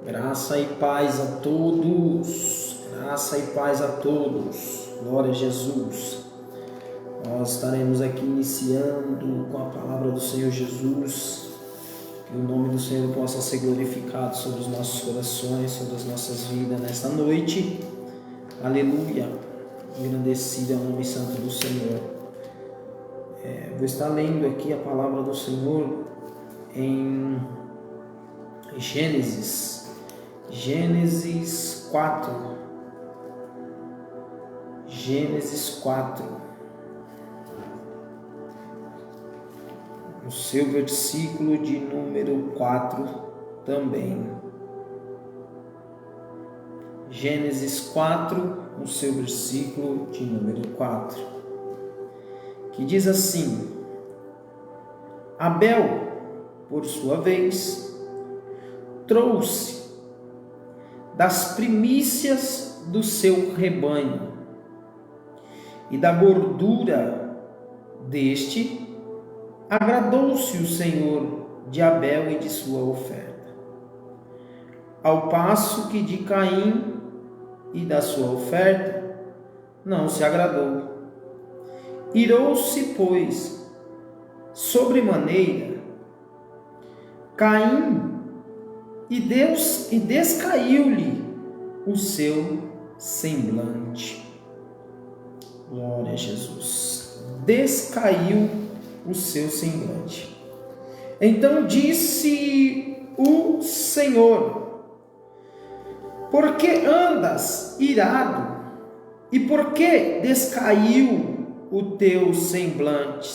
Graça e paz a todos, graça e paz a todos, glória a Jesus. Nós estaremos aqui iniciando com a palavra do Senhor Jesus, que o nome do Senhor possa ser glorificado sobre os nossos corações, sobre as nossas vidas nesta noite. Aleluia, engrandecido é o nome santo do Senhor. Vou estar lendo aqui a palavra do Senhor em Gênesis 4. Gênesis 4. No seu versículo de número 4 também. Gênesis 4, no seu versículo de número 4. Que diz assim: Abel, por sua vez, trouxe das primícias do seu rebanho, e da gordura deste agradou-se o Senhor de Abel e de sua oferta, ao passo que de Caim e da sua oferta não se agradou. Irou-se, pois, sobremaneira Caim, e descaiu-lhe o seu semblante. Glória a Jesus. Descaiu o seu semblante. Então disse o Senhor: por que andas irado? E por que descaiu o teu semblante?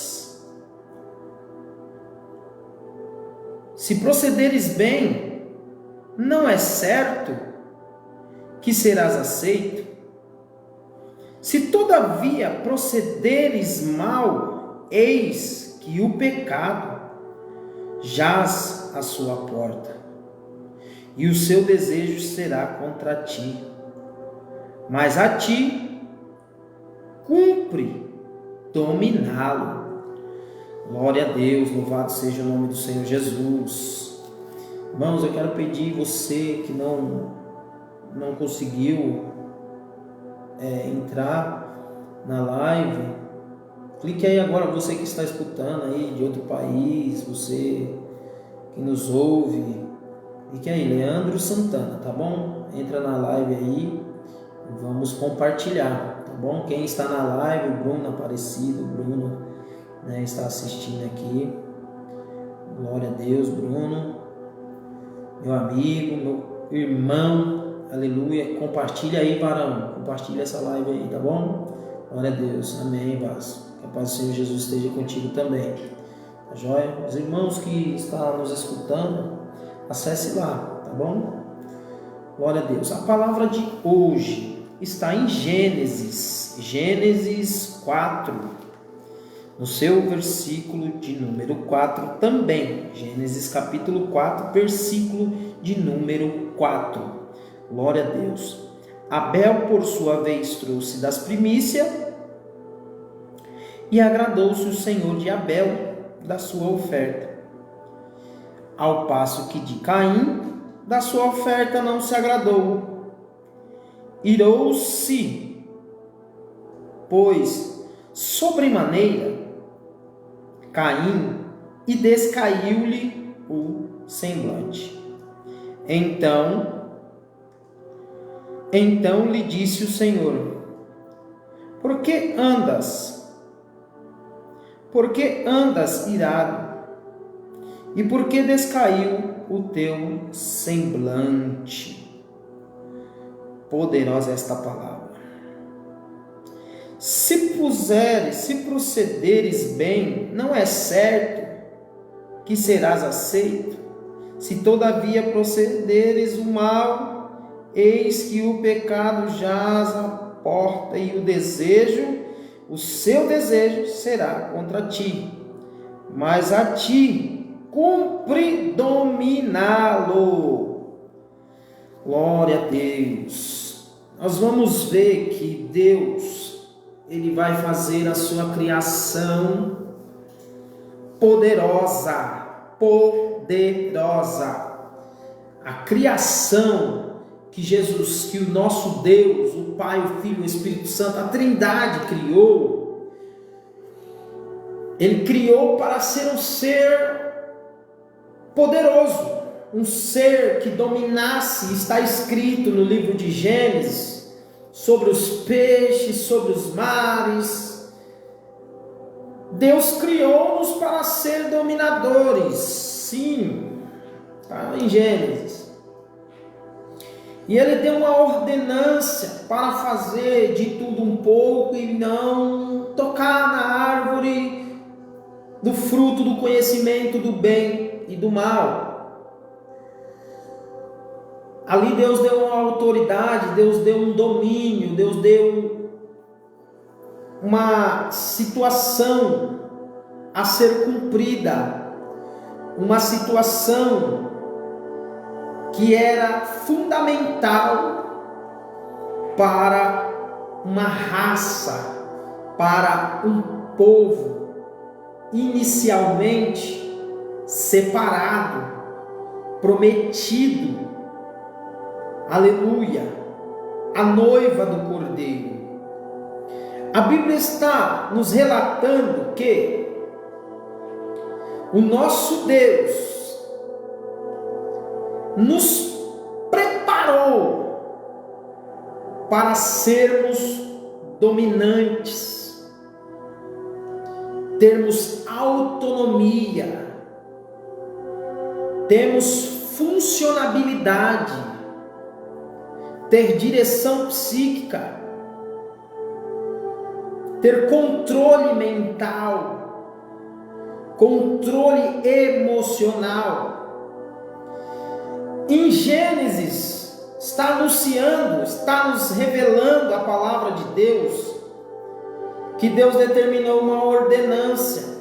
Se procederes bem, não é certo que serás aceito? Se todavia procederes mal, eis que o pecado jaz à sua porta, e o seu desejo será contra ti, mas a ti cumpre dominá-lo. Glória a Deus, louvado seja o nome do Senhor Jesus. Irmãos, eu quero pedir você que não conseguiu entrar na live, clique aí agora, você que está escutando aí de outro país, você que nos ouve, clique aí, Leandro Santana, tá bom? Entra na live aí e vamos compartilhar, tá bom? Quem está na live, o Bruno Aparecido, o Bruno, né, está assistindo aqui. Glória a Deus, Bruno, meu amigo, meu irmão, aleluia. Compartilha aí, varão, compartilha essa live aí, tá bom? Glória a Deus, amém, Vaz. Que a paz do Senhor Jesus esteja contigo também, tá joia? Os irmãos que estão nos escutando, acesse lá, tá bom? Glória a Deus. A palavra de hoje está em Gênesis 4. No seu versículo de número 4 também. Gênesis capítulo 4, versículo de número 4. Glória a Deus. Abel, por sua vez, trouxe das primícias, e agradou-se o Senhor de Abel da sua oferta, ao passo que de Caim da sua oferta não se agradou. Irou-se, pois, sobremaneira Caim, e descaiu-lhe o semblante. Então lhe disse o Senhor: por que andas irado? E por que descaiu o teu semblante? Poderosa esta palavra. Se procederes bem, não é certo que serás aceito? Se todavia procederes o mal, eis que o pecado jaz à porta, e o seu desejo será contra ti, mas a ti cumpre dominá-lo. Glória a Deus. Nós vamos ver que Deus, Ele vai fazer a sua criação poderosa. A criação que Jesus, que o nosso Deus, o Pai, o Filho e o Espírito Santo, a Trindade criou, Ele criou para ser um ser poderoso, um ser que dominasse. Está escrito no livro de Gênesis sobre os peixes, sobre os mares. Deus criou-nos para ser dominadores, sim, está em Gênesis. E Ele deu uma ordenância para fazer de tudo um pouco e não tocar na árvore do fruto do conhecimento do bem e do mal. Ali Deus deu uma autoridade, Deus deu um domínio, Deus deu uma situação a ser cumprida, uma situação que era fundamental para uma raça, para um povo inicialmente separado, prometido, aleluia, a noiva do Cordeiro. A Bíblia está nos relatando que o nosso Deus nos preparou para sermos dominantes, termos autonomia, termos funcionabilidade, ter direção psíquica, ter controle mental, controle emocional. Em Gênesis está anunciando, está nos revelando a palavra de Deus, que Deus determinou uma ordenância.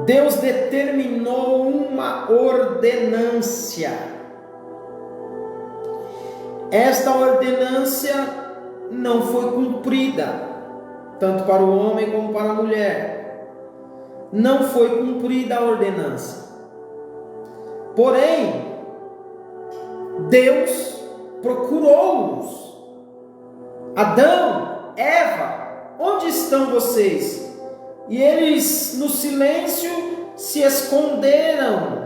Deus determinou uma ordenância. Esta ordenância não foi cumprida, tanto para o homem como para a mulher. Não foi cumprida a ordenança. Porém, Deus procurou-os. Adão, Eva, onde estão vocês? E eles, no silêncio, se esconderam.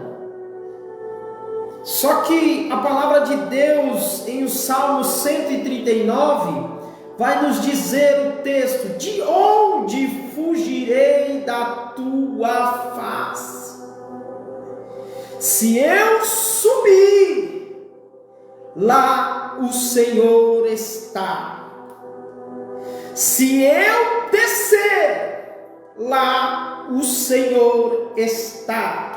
Só que a palavra de Deus, em o Salmo 139, vai nos dizer o texto: de onde fugirei da tua face? Se eu subir, lá o Senhor está. Se eu descer, lá o Senhor está.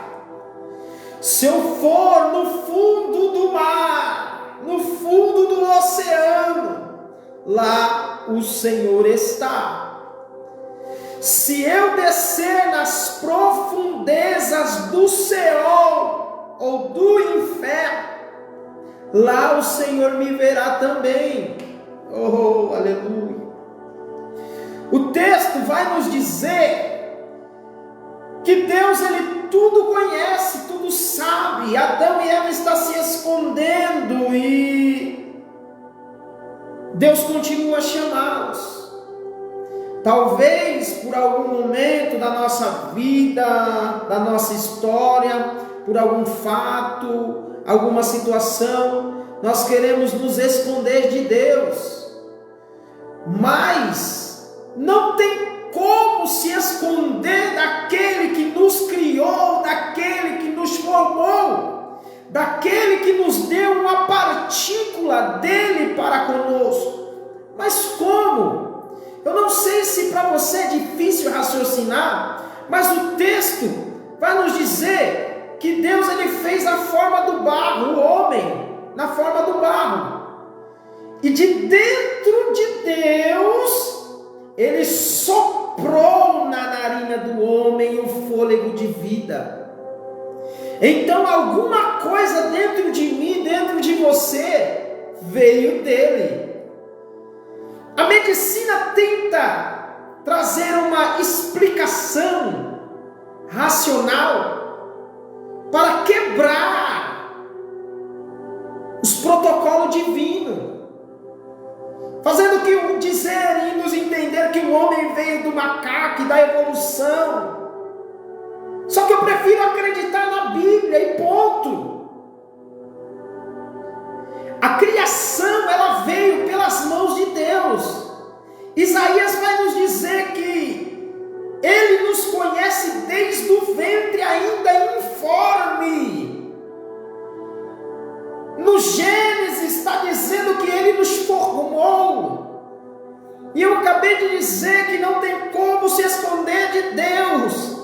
Se eu for no fundo do mar, no fundo do oceano, lá o Senhor está. Se eu descer nas profundezas do Seol ou do inferno, lá o Senhor me verá também. Oh, aleluia. O texto vai nos dizer que Deus, Ele tudo conhece, tudo sabe. Adão e Eva estão se escondendo e Deus continua a chamá-los. Talvez por algum momento da nossa vida, da nossa história, por algum fato, alguma situação, nós queremos nos esconder de Deus. Mas não tem como se esconder daquele que nos criou, daquele que nos formou, daquele que nos deu uma partícula dele para conosco. Mas como? Eu não sei se para você é difícil raciocinar, mas o texto vai nos dizer que Deus, Ele fez a forma do barro, o homem na forma do barro, e de dentro de Deus Ele soprou na narina do homem o fôlego de vida. Então alguma coisa dentro de mim, dentro de você, veio dele. A medicina tenta trazer uma explicação racional para quebrar o homem veio do macaco e da evolução. Só que eu prefiro acreditar na Bíblia e ponto. A criação, ela veio pelas mãos de Deus. Isaías vai nos dizer que Ele nos conhece desde o ventre ainda informe. No Gênesis está dizendo que Ele nos formou. E eu acabei de dizer que não tem como se esconder de Deus.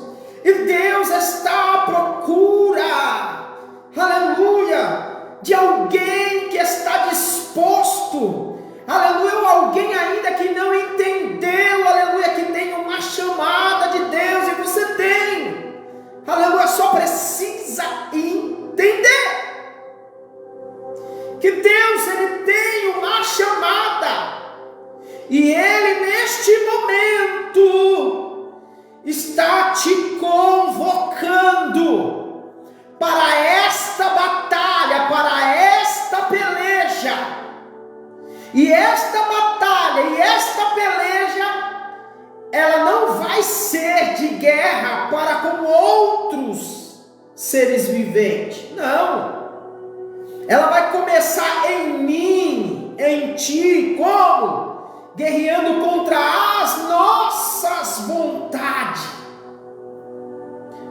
E Deus está à procura, aleluia, de alguém que está disposto, aleluia, ou alguém ainda que não entendeu, aleluia, que tem uma chamada de Deus, e você tem, aleluia, só precisa entender que Deus, Ele tem uma chamada, e Ele neste momento está te convocando para esta batalha, para esta peleja. E esta batalha e esta peleja, ela não vai ser de guerra para com outros seres viventes. Não. Ela vai começar em mim, em ti, como? Guerreando contra as nossas vontades.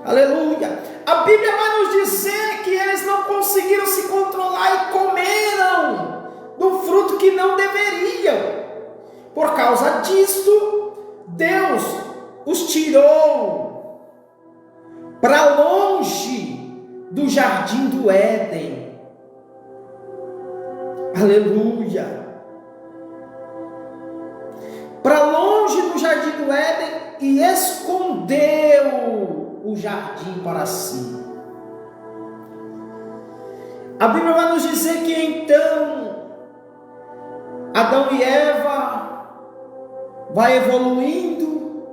Aleluia. A Bíblia vai nos dizer que eles não conseguiram se controlar e comeram do fruto que não deveriam. Por causa disto, Deus os tirou para longe do jardim do Éden. Aleluia. Para longe do jardim do Éden e escondeu o jardim para si. A Bíblia vai nos dizer que então Adão e Eva vai evoluindo,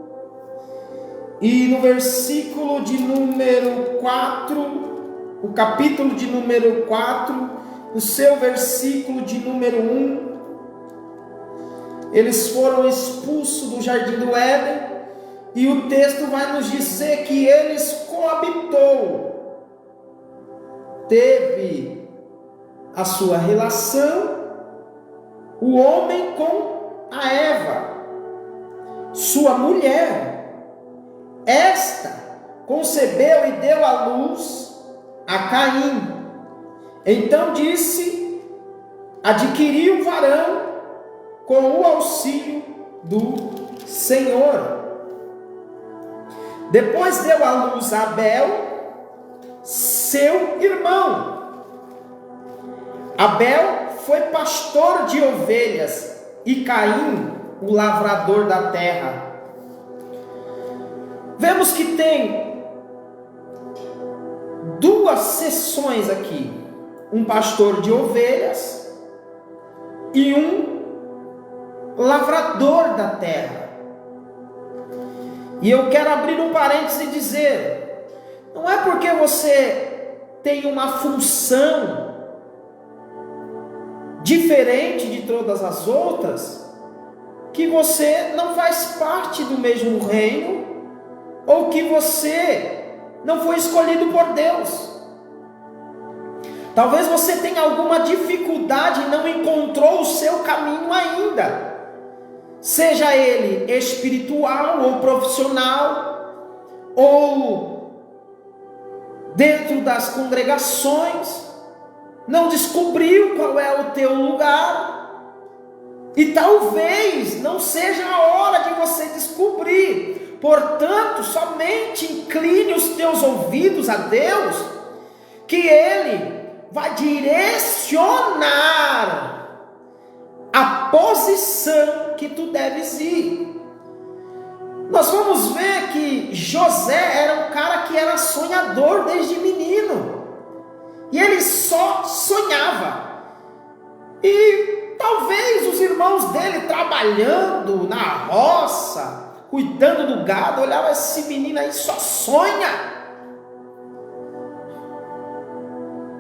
e no versículo de número 4, o capítulo de número 4, o seu versículo de número 1, eles foram expulsos do jardim do Éden, e o texto vai nos dizer que eles coabitou, teve a sua relação, o homem com a Eva, sua mulher. Esta concebeu e deu à luz a Caim. Então disse: adquiri um varão com o auxílio do Senhor. Depois deu à luz a Abel, seu irmão. Abel foi pastor de ovelhas e Caim, o lavrador da terra. Vemos que tem duas seções aqui: um pastor de ovelhas e um lavrador da terra. E eu quero abrir um parênteses e dizer: não é porque você tem uma função diferente de todas as outras que você não faz parte do mesmo reino, ou que você não foi escolhido por Deus. Talvez você tenha alguma dificuldade e não encontrou o seu caminho ainda, seja ele espiritual ou profissional, ou dentro das congregações, não descobriu qual é o teu lugar, e talvez não seja a hora de você descobrir. Portanto, somente incline os teus ouvidos a Deus, que Ele vai direcionar a posição que tu deves ir. Nós vamos ver que José era um cara que era sonhador desde menino, e ele só sonhava. E talvez os irmãos dele trabalhando na roça, cuidando do gado, olhava: esse menino aí só sonha.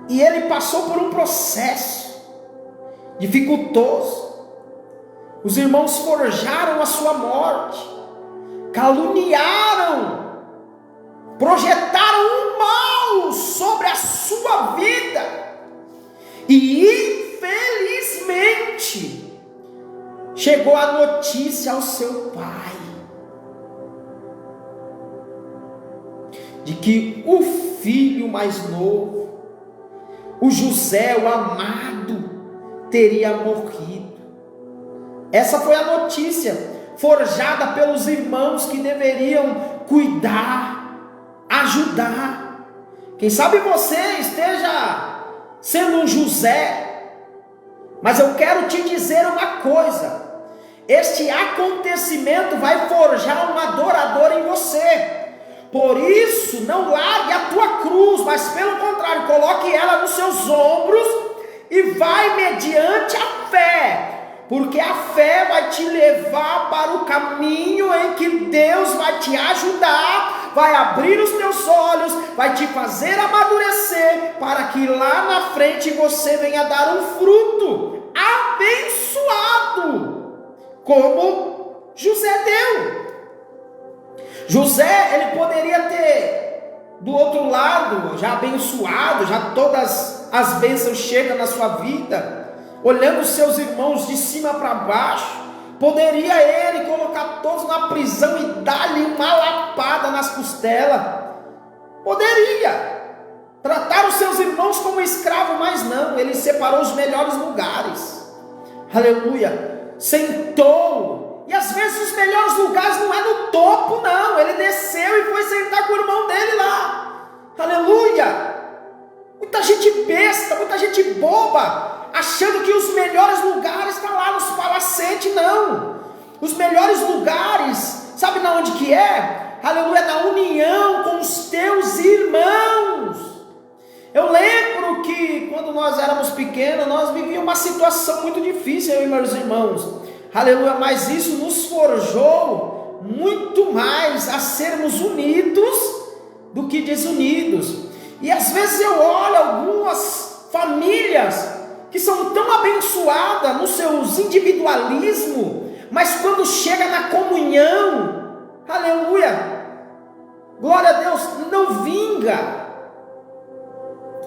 E ele passou por um processo dificultoso, Os irmãos forjaram a sua morte, caluniaram, projetaram um mal sobre a sua vida, e infelizmente chegou a notícia ao seu pai de que o filho mais novo, o José, o amado, teria morrido. Essa foi a notícia forjada pelos irmãos que deveriam cuidar, ajudar. Quem sabe você esteja sendo um José, mas eu quero te dizer uma coisa: este acontecimento vai forjar um adorador em você. Por isso, não largue a tua cruz, mas pelo contrário, coloque ela nos seus ombros e vai mediante a fé, porque a fé vai te levar para o caminho em que Deus vai te ajudar, vai abrir os teus olhos, vai te fazer amadurecer, para que lá na frente você venha dar um fruto abençoado, como José deu. José, ele poderia ter do outro lado, já abençoado, já todas as bênçãos chegam na sua vida, olhando os seus irmãos de cima para baixo. Poderia ele colocar todos na prisão e dar-lhe uma lapada nas costelas. Poderia tratar os seus irmãos como escravo, mas não, ele separou os melhores lugares. Aleluia. Sentou. E às vezes os melhores lugares não é no topo, não. Ele desceu e foi sentar com o irmão dele lá. Aleluia. Muita gente besta, muita gente boba, achando que os melhores lugares estão lá nos palacetes. Não. Os melhores lugares, sabe na onde que é? Aleluia, na união com os teus irmãos. Eu lembro que quando nós éramos pequenos, nós vivíamos uma situação muito difícil, eu e meus irmãos. Aleluia, mas isso nos forjou muito mais a sermos unidos do que desunidos. E às vezes eu olho algumas famílias que são tão abençoadas nos seus individualismos, mas quando chega na comunhão, aleluia, glória a Deus, não vinga.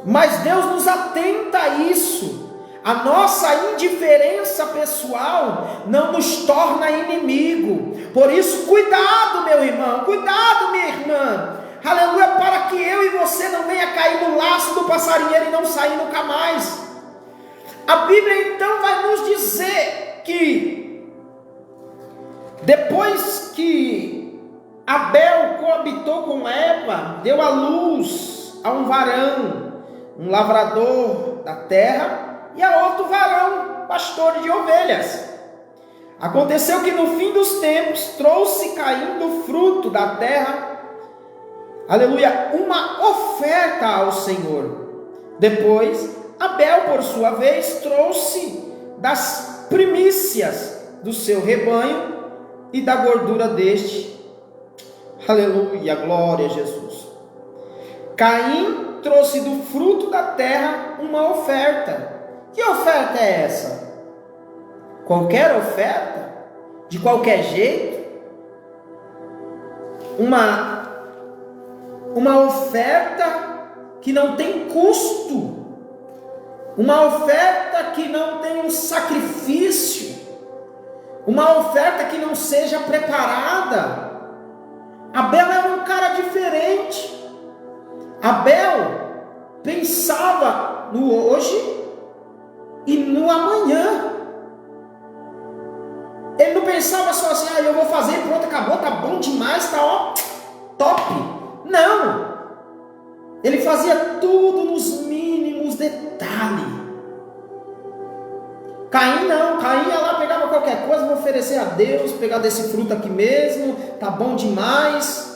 Mas Deus nos atenta a isso. A nossa indiferença pessoal não nos torna inimigo. Por isso, cuidado, meu irmão, cuidado, minha irmã. Aleluia, para que eu e você não venha cair no laço do passarinheiro e não sair nunca mais. A Bíblia então vai nos dizer que depois que Abel coabitou com Eva, deu à luz a um varão, um lavrador da terra, e a outro varão, pastor de ovelhas. Aconteceu que no fim dos tempos trouxe Caim do fruto da terra, aleluia, uma oferta ao Senhor. Depois Abel, por sua vez, trouxe das primícias do seu rebanho e da gordura deste. Aleluia, glória a Jesus. Caim trouxe do fruto da terra uma oferta. Que oferta é essa? Qualquer oferta? De qualquer jeito? Uma oferta que não tem custo. Uma oferta que não tem um sacrifício. Uma oferta que não seja preparada. Abel era um cara diferente. Abel pensava no hoje e no amanhã. Ele não pensava só assim, eu vou fazer, pronto, acabou, tá bom demais, tá ó, top. Não. Ele fazia tudo nos mínimos detalhes. Caim não, Caim ia lá, pegava qualquer coisa, vou oferecer a Deus, pegar desse fruto aqui mesmo, tá bom demais.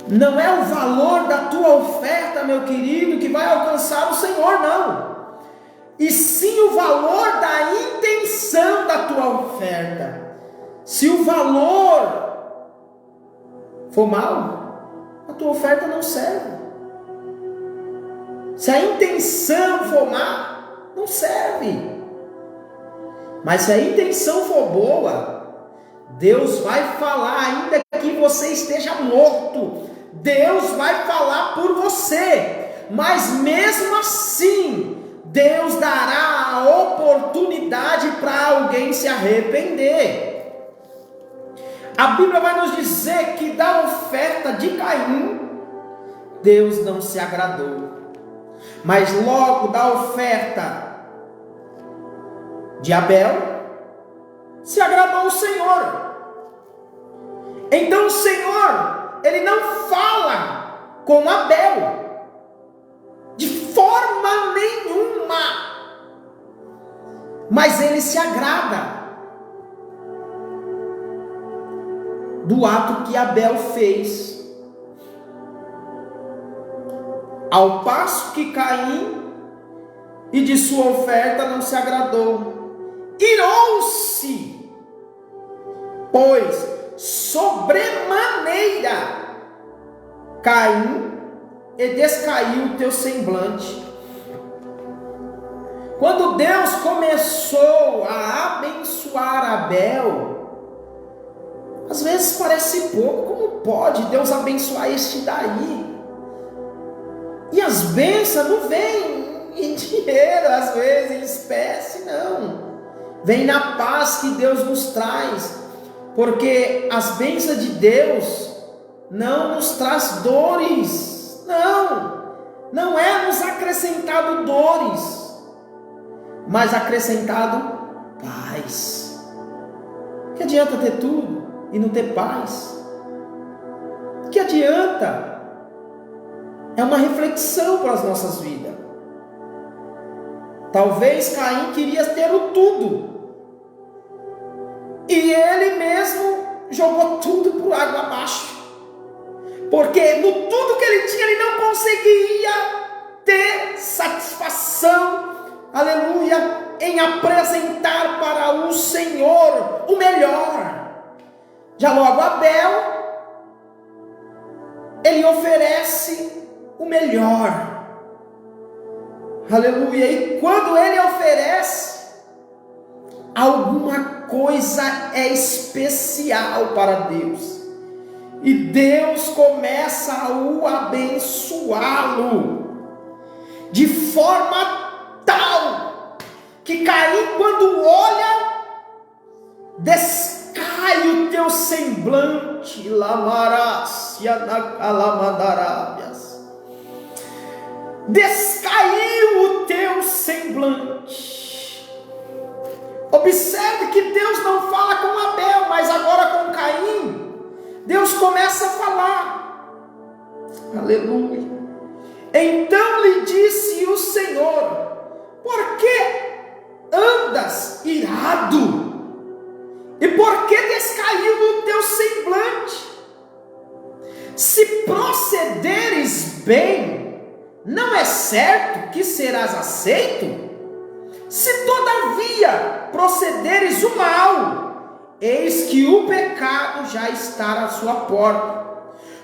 Não é o valor da tua oferta, meu querido, que vai alcançar o Senhor, não. E sim o valor da intenção da tua oferta. Se o valor for mau, a tua oferta não serve. Se a intenção for má, não serve. Mas se a intenção for boa, Deus vai falar, ainda que você esteja morto. Deus vai falar por você. Mas mesmo assim, Deus dará a oportunidade para alguém se arrepender. A Bíblia vai nos dizer que da oferta de Caim, Deus não se agradou. Mas logo da oferta de Abel, se agradou o Senhor. Então o Senhor, Ele não fala com Abel de forma nenhuma, mas Ele se agrada do ato que Abel fez, ao passo que Caim e de sua oferta não se agradou. Irou-se, pois sobremaneira Caim, e descaiu o teu semblante. Quando Deus começou a abençoar Abel, às vezes parece pouco. Como pode Deus abençoar este daí? E as bênçãos não vêm em dinheiro, às vezes em espécie, não. Vem na paz que Deus nos traz, porque as bênçãos de Deus não nos traz dores, não é nos acrescentado dores, mas acrescentado paz. Que adianta ter tudo e não ter paz? Que adianta? É uma reflexão para as nossas vidas. Talvez Caim queria ter o tudo, e ele mesmo jogou tudo por água abaixo, porque no tudo que ele tinha, ele não conseguia ter satisfação, aleluia, em apresentar para o Senhor o melhor. Já logo Abel, ele oferece o melhor, aleluia, e quando ele oferece, alguma coisa é especial para Deus, e Deus começa a o abençoá-lo, de forma tal, que Caim, quando olha, descai o teu semblante, descaiu o teu semblante. Observe que Deus não fala com Abel, mas agora com Caim, Deus começa a falar, aleluia. Então lhe disse o Senhor: por que andas irado? E por que descaiu o teu semblante? Se procederes bem, não é certo que serás aceito? Se todavia procederes o mal, eis que o pecado já está à sua porta.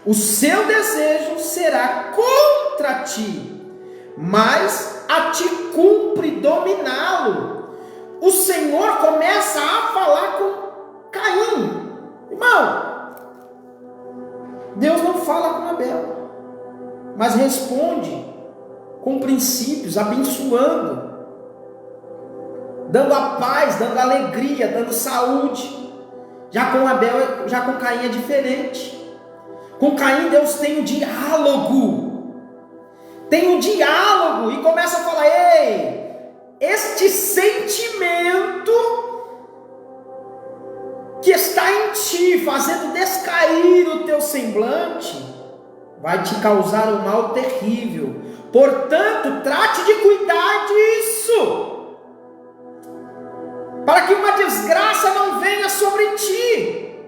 O seu desejo será contra ti, mas a ti cumpre dominá-lo. O Senhor começa a falar com Caim. Irmão, Deus não fala com Abel, mas responde com princípios, abençoando, dando a paz, dando alegria, dando saúde. Já com Abel, já com Caim é diferente. Com Caim Deus tem um diálogo, e começa a falar: ei, este sentimento que está em ti, fazendo descair o teu semblante, vai te causar um mal terrível. Portanto, trate de cuidar disso, para que uma desgraça não venha sobre ti,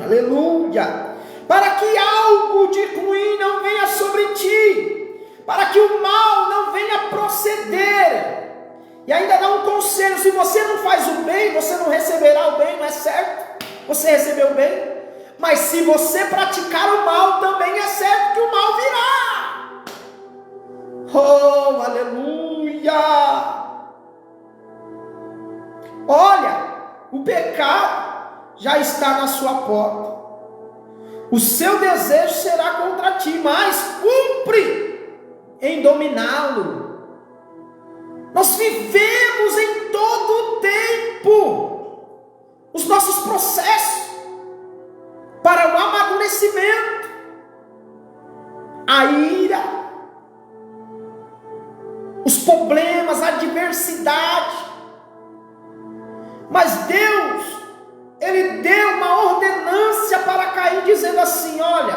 aleluia, para que algo de ruim não venha sobre ti, para que o mal não venha proceder. E ainda dá um conselho: se você não faz o bem, você não receberá o bem, não é certo? Você recebeu o bem, mas se você praticar o mal, também é certo que o mal virá. Oh, aleluia! pecado já está na sua porta. O seu desejo será contra ti, mas cumpre em dominá-lo. Nós vivemos em todo o tempo os nossos processos para o amadurecimento, a ira, os problemas, a adversidade. Mas Deus, Ele deu uma ordenância para Caim, dizendo assim: olha,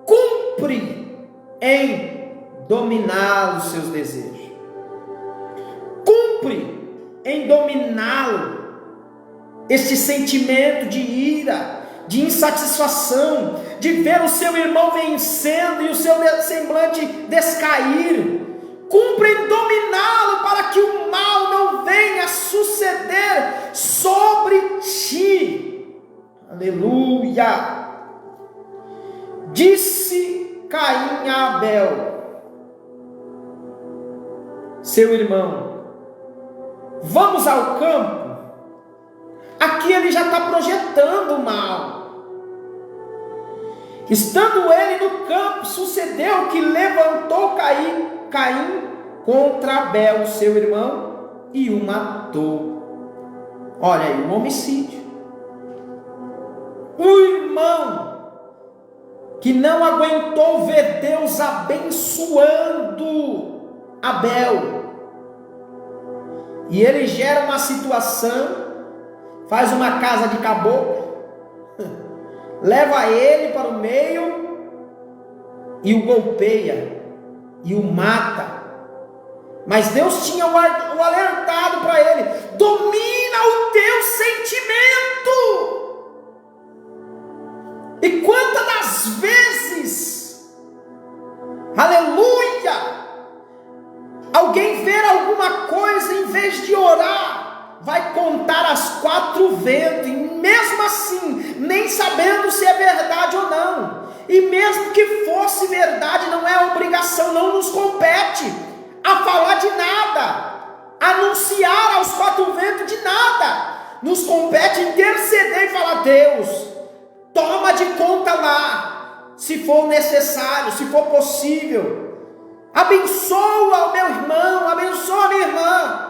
cumpre em dominar os seus desejos, cumpre em dominá-lo, este sentimento de ira, de insatisfação, de ver o seu irmão vencendo e o seu semblante descair. Cumpre em dominá-lo para que o mal não venha a suceder sobre ti. Aleluia. Disse Caim a Abel, seu irmão: vamos ao campo. Aqui ele já está projetando o mal. Estando ele no campo, sucedeu que levantou Caim contra Abel, seu irmão, e o matou. Olha aí, um homicídio. O irmão que não aguentou ver Deus abençoando Abel, e ele gera uma situação, faz uma casa de caboclo, leva ele para o meio e o golpeia e o mata. Mas Deus tinha o alertado para ele: domina o teu sentimento. E quantas das vezes, aleluia, alguém ver alguma coisa, em vez de orar, vai contar as quatro ventos, e mesmo assim, nem sabendo se é verdade ou não. E mesmo que fosse verdade, não é obrigação, não nos compete a falar de nada, anunciar aos quatro ventos de nada. Nos compete interceder e falar: Deus, toma de conta lá, se for necessário, se for possível. Abençoa o meu irmão, abençoa a minha irmã.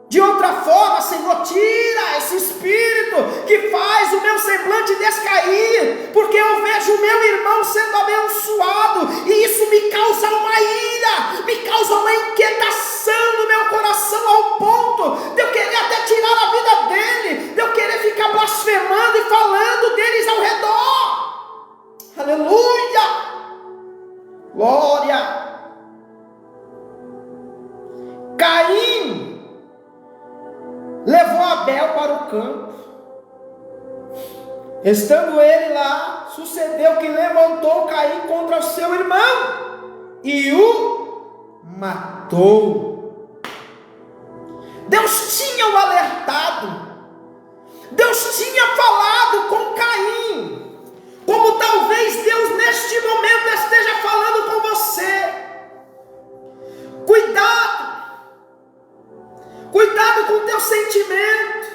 De outra forma, Senhor, tira esse espírito que faz o meu semblante descair, porque eu vejo o meu irmão sendo abençoado, e isso me causa uma ira, me causa uma inquietação no meu coração, ao ponto de eu querer até tirar a vida dele, de eu querer ficar blasfemando e falando deles ao redor. Aleluia, glória. Caim levou Abel para o campo. Estando ele lá, sucedeu que levantou Caim contra o seu irmão e o matou. Deus tinha o alertado, Deus tinha falado com Caim, como talvez Deus neste momento esteja falando com você. Cuidado com o teu sentimento,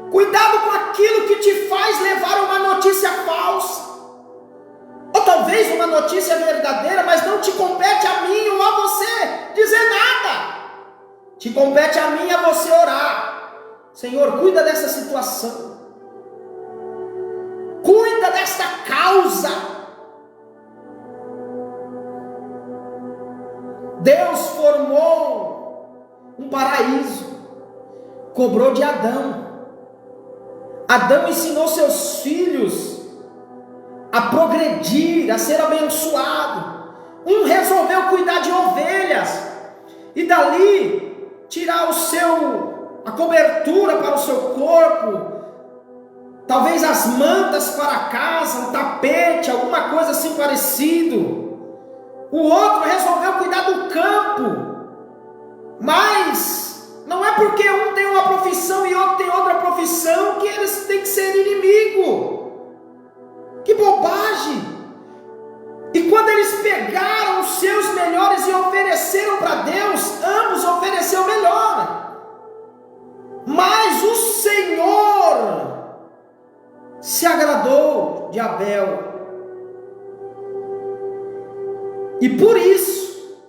cuidado com aquilo que te faz levar uma notícia falsa, ou talvez uma notícia verdadeira, mas não te compete a mim ou a você dizer nada. Te compete a mim e a você orar: Senhor, cuida dessa situação, cuida desta causa. Deus formou um paraíso, cobrou de Adão. Adão ensinou seus filhos a progredir, a ser abençoado. Um resolveu cuidar de ovelhas, e dali tirar a cobertura para o seu corpo, talvez as mantas para a casa, um tapete, alguma coisa assim parecido. O outro resolveu cuidar do campo. Mas não é porque um tem uma profissão e outro tem outra profissão que eles têm que ser inimigo. Que bobagem! E quando eles pegaram os seus melhores e ofereceram para Deus, ambos ofereceram o melhor. Mas o Senhor se agradou de Abel. E por isso,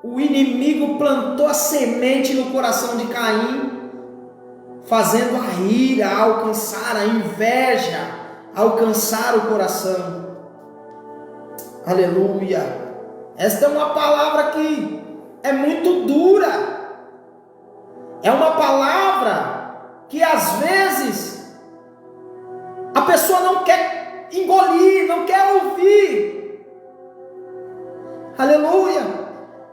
o inimigo plantou a semente no coração de Caim, fazendo a ira alcançar, a inveja alcançar o coração. Aleluia. Esta é uma palavra que é muito dura. É uma palavra que às vezes a pessoa não quer engolir, não quer ouvir. Aleluia.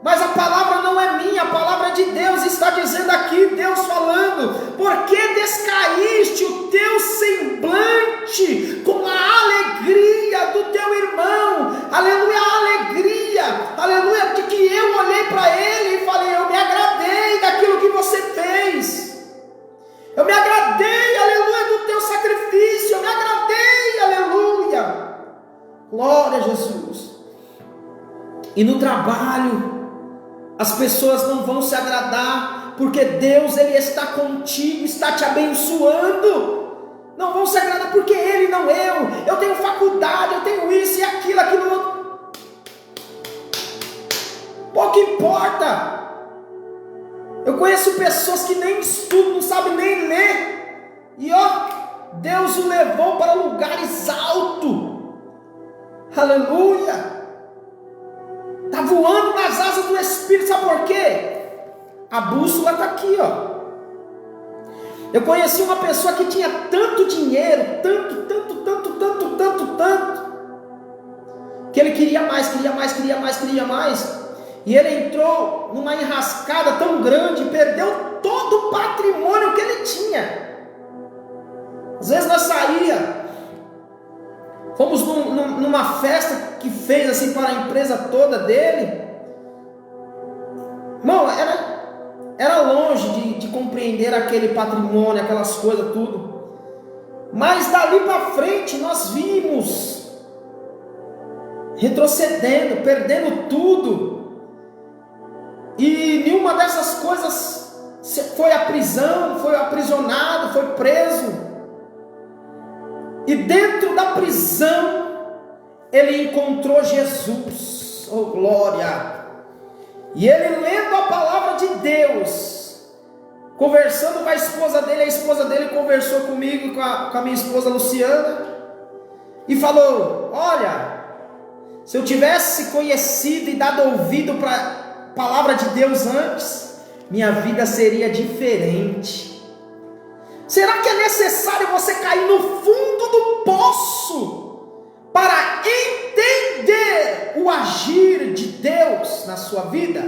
Mas a palavra não é minha, a palavra de Deus está dizendo aqui, Deus falando: por que descaíste o teu semblante com a alegria do teu irmão? Aleluia, a alegria, aleluia, de que eu olhei para ele e falei: eu me agradei daquilo que você fez, eu me agradei, aleluia, do teu sacrifício, eu me agradei, aleluia, glória a Jesus. E no trabalho, as pessoas não vão se agradar, porque Deus, Ele está contigo, está te abençoando. Não vão se agradar porque Ele, não eu tenho faculdade, eu tenho isso e aquilo outro. Pouco importa. Eu conheço pessoas que nem estudam, não sabem nem ler, e Deus o levou para lugares altos. Aleluia. Está voando nas asas do Espírito, sabe por quê? A bússola está aqui, Eu conheci uma pessoa que tinha tanto dinheiro, tanto, que ele queria mais. E ele entrou numa enrascada tão grande, perdeu todo o patrimônio que ele tinha. Às vezes nós fomos numa festa que fez assim para a empresa toda dele. Irmão, era longe de compreender aquele patrimônio, aquelas coisas, tudo. Mas dali para frente nós vimos retrocedendo, perdendo tudo. E nenhuma dessas coisas foi à prisão, foi aprisionado, foi preso. E dentro da prisão, ele encontrou Jesus, oh glória, e ele lendo a palavra de Deus, conversando com a esposa dele conversou comigo, com a minha esposa Luciana, e falou: olha, se eu tivesse conhecido e dado ouvido para a palavra de Deus antes, minha vida seria diferente. Será que é necessário você cair no fundo do poço para entender o agir de Deus na sua vida?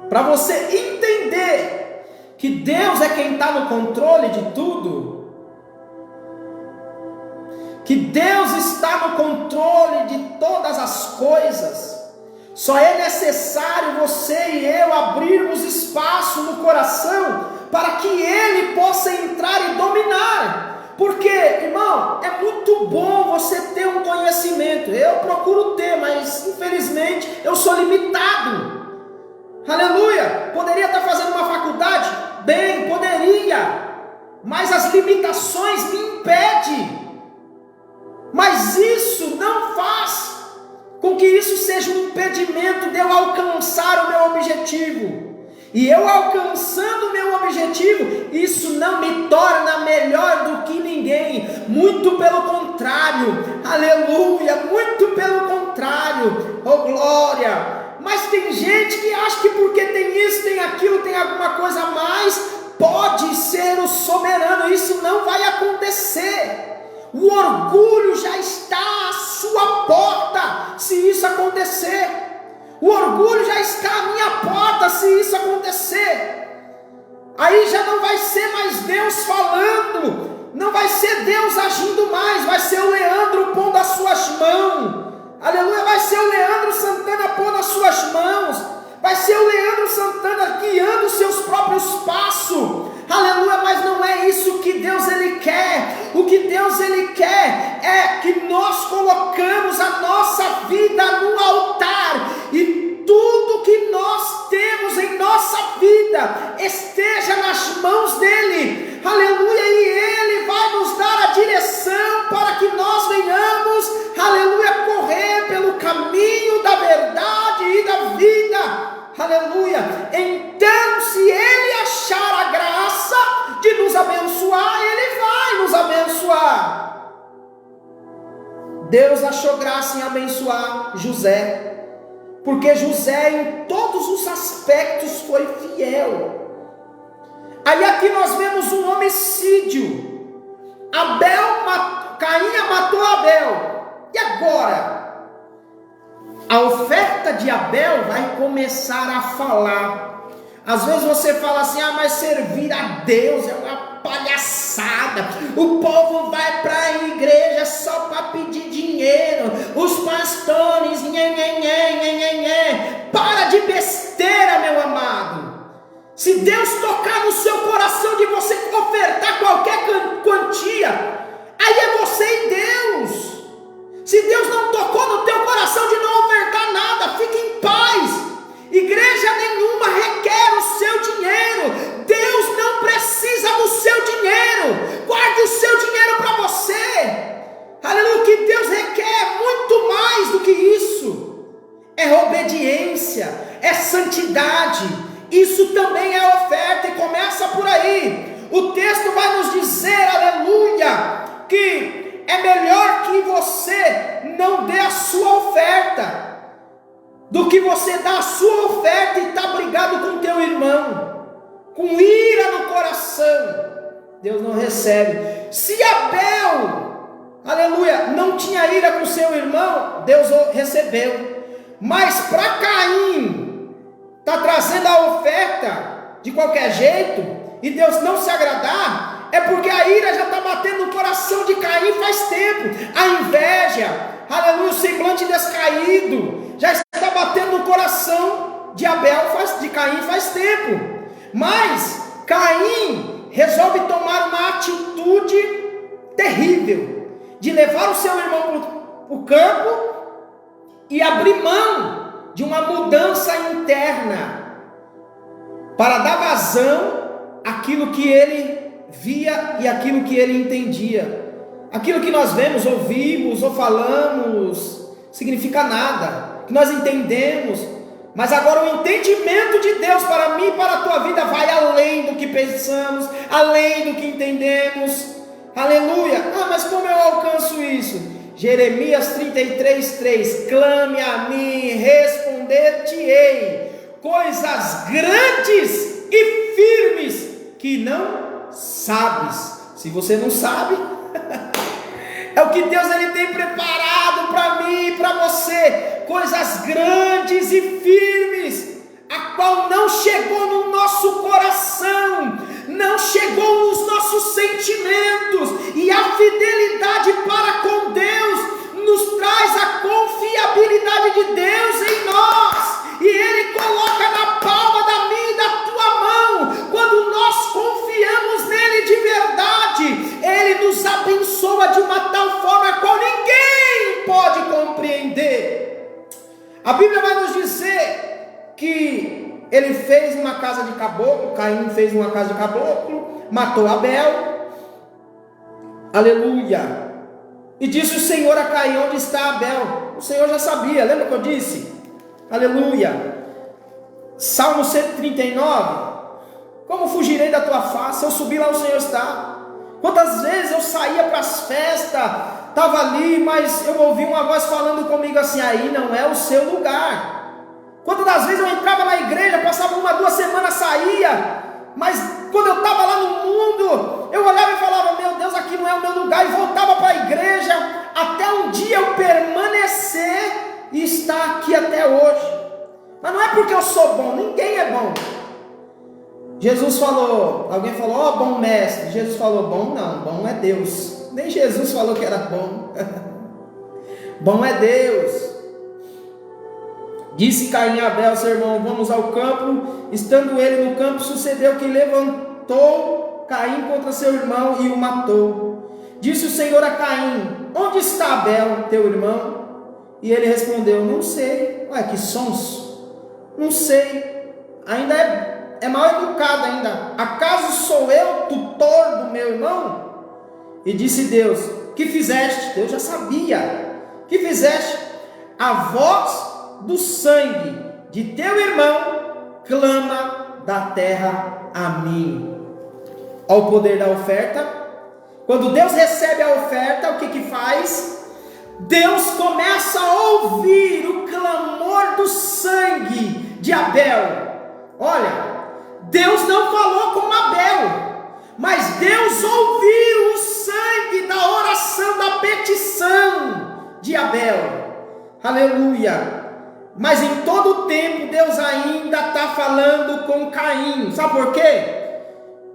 Para você entender que Deus é quem está no controle de tudo, que Deus está no controle de todas as coisas, só é necessário você e eu abrirmos espaço no coração para que Ele possa entrar e dominar. Porque, irmão, é muito bom você ter um conhecimento. Eu procuro ter, mas infelizmente eu sou limitado. Aleluia! Poderia estar fazendo uma faculdade? Bem, poderia. Mas as limitações me impedem. Mas isso não faz com que isso seja um impedimento de eu alcançar o meu objetivo. E eu alcançando o meu objetivo, isso não me torna melhor do que ninguém. Muito pelo contrário. Aleluia, muito pelo contrário. Oh glória. Mas tem gente que acha que porque tem isso, tem aquilo, tem alguma coisa a mais, pode ser o soberano. Isso não vai acontecer. O orgulho já está à sua porta se isso acontecer. O orgulho já está à minha porta se isso acontecer. Aí já não vai ser mais Deus falando, não vai ser Deus agindo mais, vai ser o Leandro pondo as suas mãos. Aleluia, vai ser o Leandro Santana pondo as suas mãos. Vai ser o Leandro Santana guiando os seus próprios passos. Aleluia, mas não é isso que Deus Ele quer. O que Deus Ele quer é que nós colocamos a nossa vida no altar. E tudo que nós temos em nossa vida está Deus achou graça em abençoar José, porque José em todos os aspectos foi fiel. Aí aqui nós vemos um homicídio. Caim matou Abel. E agora? A oferta de Abel vai começar a falar. Às vezes você fala assim: ah, mas servir a Deus é uma palhaçada. O povo vai para a igreja só para pedir dinheiro. Os pastores, para de besteira, meu amado. Se Deus tocar no seu coração de você ofertar qualquer quantia, aí é você e Deus. Se Deus não tocou no teu coração de não ofertar nada, fique em paz. Igreja nenhuma requer o seu dinheiro. Deus não precisa do seu dinheiro. Guarde o seu dinheiro para você. Aleluia. O que Deus requer é muito mais do que isso. É obediência, é santidade. Isso também é oferta e começa por aí. O texto vai nos dizer, aleluia, que é melhor que você não dê a sua oferta do que você dar a sua oferta e estar brigado com o teu irmão, com ira no coração. Deus não recebe. Se Abel, aleluia, não tinha ira com seu irmão, Deus recebeu. Mas para Caim, está trazendo a oferta de qualquer jeito, e Deus não se agradar, é porque a ira já está batendo no coração de Caim faz tempo. A inveja, aleluia, o semblante descaído, já está batendo no coração de Caim faz tempo. Mas Caim resolve tomar uma atitude terrível, de levar o seu irmão para o campo e abrir mão de uma mudança interna, para dar vazão àquilo que ele via e aquilo que ele entendia. Aquilo que nós vemos, ouvimos ou falamos, significa nada, que nós entendemos, mas agora o entendimento de Deus para mim e para a tua vida vai além do que pensamos, além do que entendemos. Aleluia. Ah, mas como eu alcanço isso? Jeremias 33:3, clame a mim, responder-te-ei coisas grandes e firmes que não sabes. Se você não sabe, é o que Deus ele tem preparado para mim e para você, coisas grandes e firmes, a qual não chegou no nosso coração, não chegou nos nossos sentimentos, e a fidelidade para com Deus nos traz a confiabilidade de Deus em nós, e Ele coloca na palma da minha e da tua mão. Quando nós confiamos nele de verdade, Ele nos abençoa de uma tal forma a qual ninguém pode compreender. A Bíblia vai nos dizer que ele fez uma casa de caboclo, Caim fez uma casa de caboclo, matou Abel, aleluia, e disse o Senhor a Caim: onde está Abel? O Senhor já sabia, lembra que eu disse? Aleluia. Salmo 139, como fugirei da tua face? Eu subi lá, o Senhor está. Quantas vezes eu saía para as festas, estava ali, mas eu ouvi uma voz falando comigo assim: aí não é o seu lugar. Quantas das vezes eu entrava na igreja, passava 1, 2 semanas, saía, mas quando eu estava lá no mundo, eu olhava e falava: meu Deus, aqui não é o meu lugar, e voltava para a igreja, até um dia eu permanecer e estar aqui até hoje. Mas não é porque eu sou bom, ninguém é bom. Jesus falou, alguém falou: ó, bom mestre. Jesus falou: bom não, bom é Deus. Nem Jesus falou que era bom. Bom é Deus. Disse Caim a Abel, seu irmão: vamos ao campo. Estando ele no campo, sucedeu que levantou Caim contra seu irmão e o matou. Disse o Senhor a Caim: onde está Abel, teu irmão? E ele respondeu: não sei. Ué, que sonso. Não sei. Ainda é mal educado ainda. Acaso sou eu tutor do meu irmão? E disse Deus: que fizeste? Deus já sabia. Que fizeste? A voz do sangue de teu irmão clama da terra a mim. Ao poder da oferta. Quando Deus recebe a oferta, o que faz? Deus começa a ouvir o clamor do sangue de Abel. Olha, Deus não falou com Abel, mas Deus ouviu o sangue da oração, da petição de Abel. Aleluia! Mas em todo o tempo Deus ainda está falando com Caim. Sabe por quê?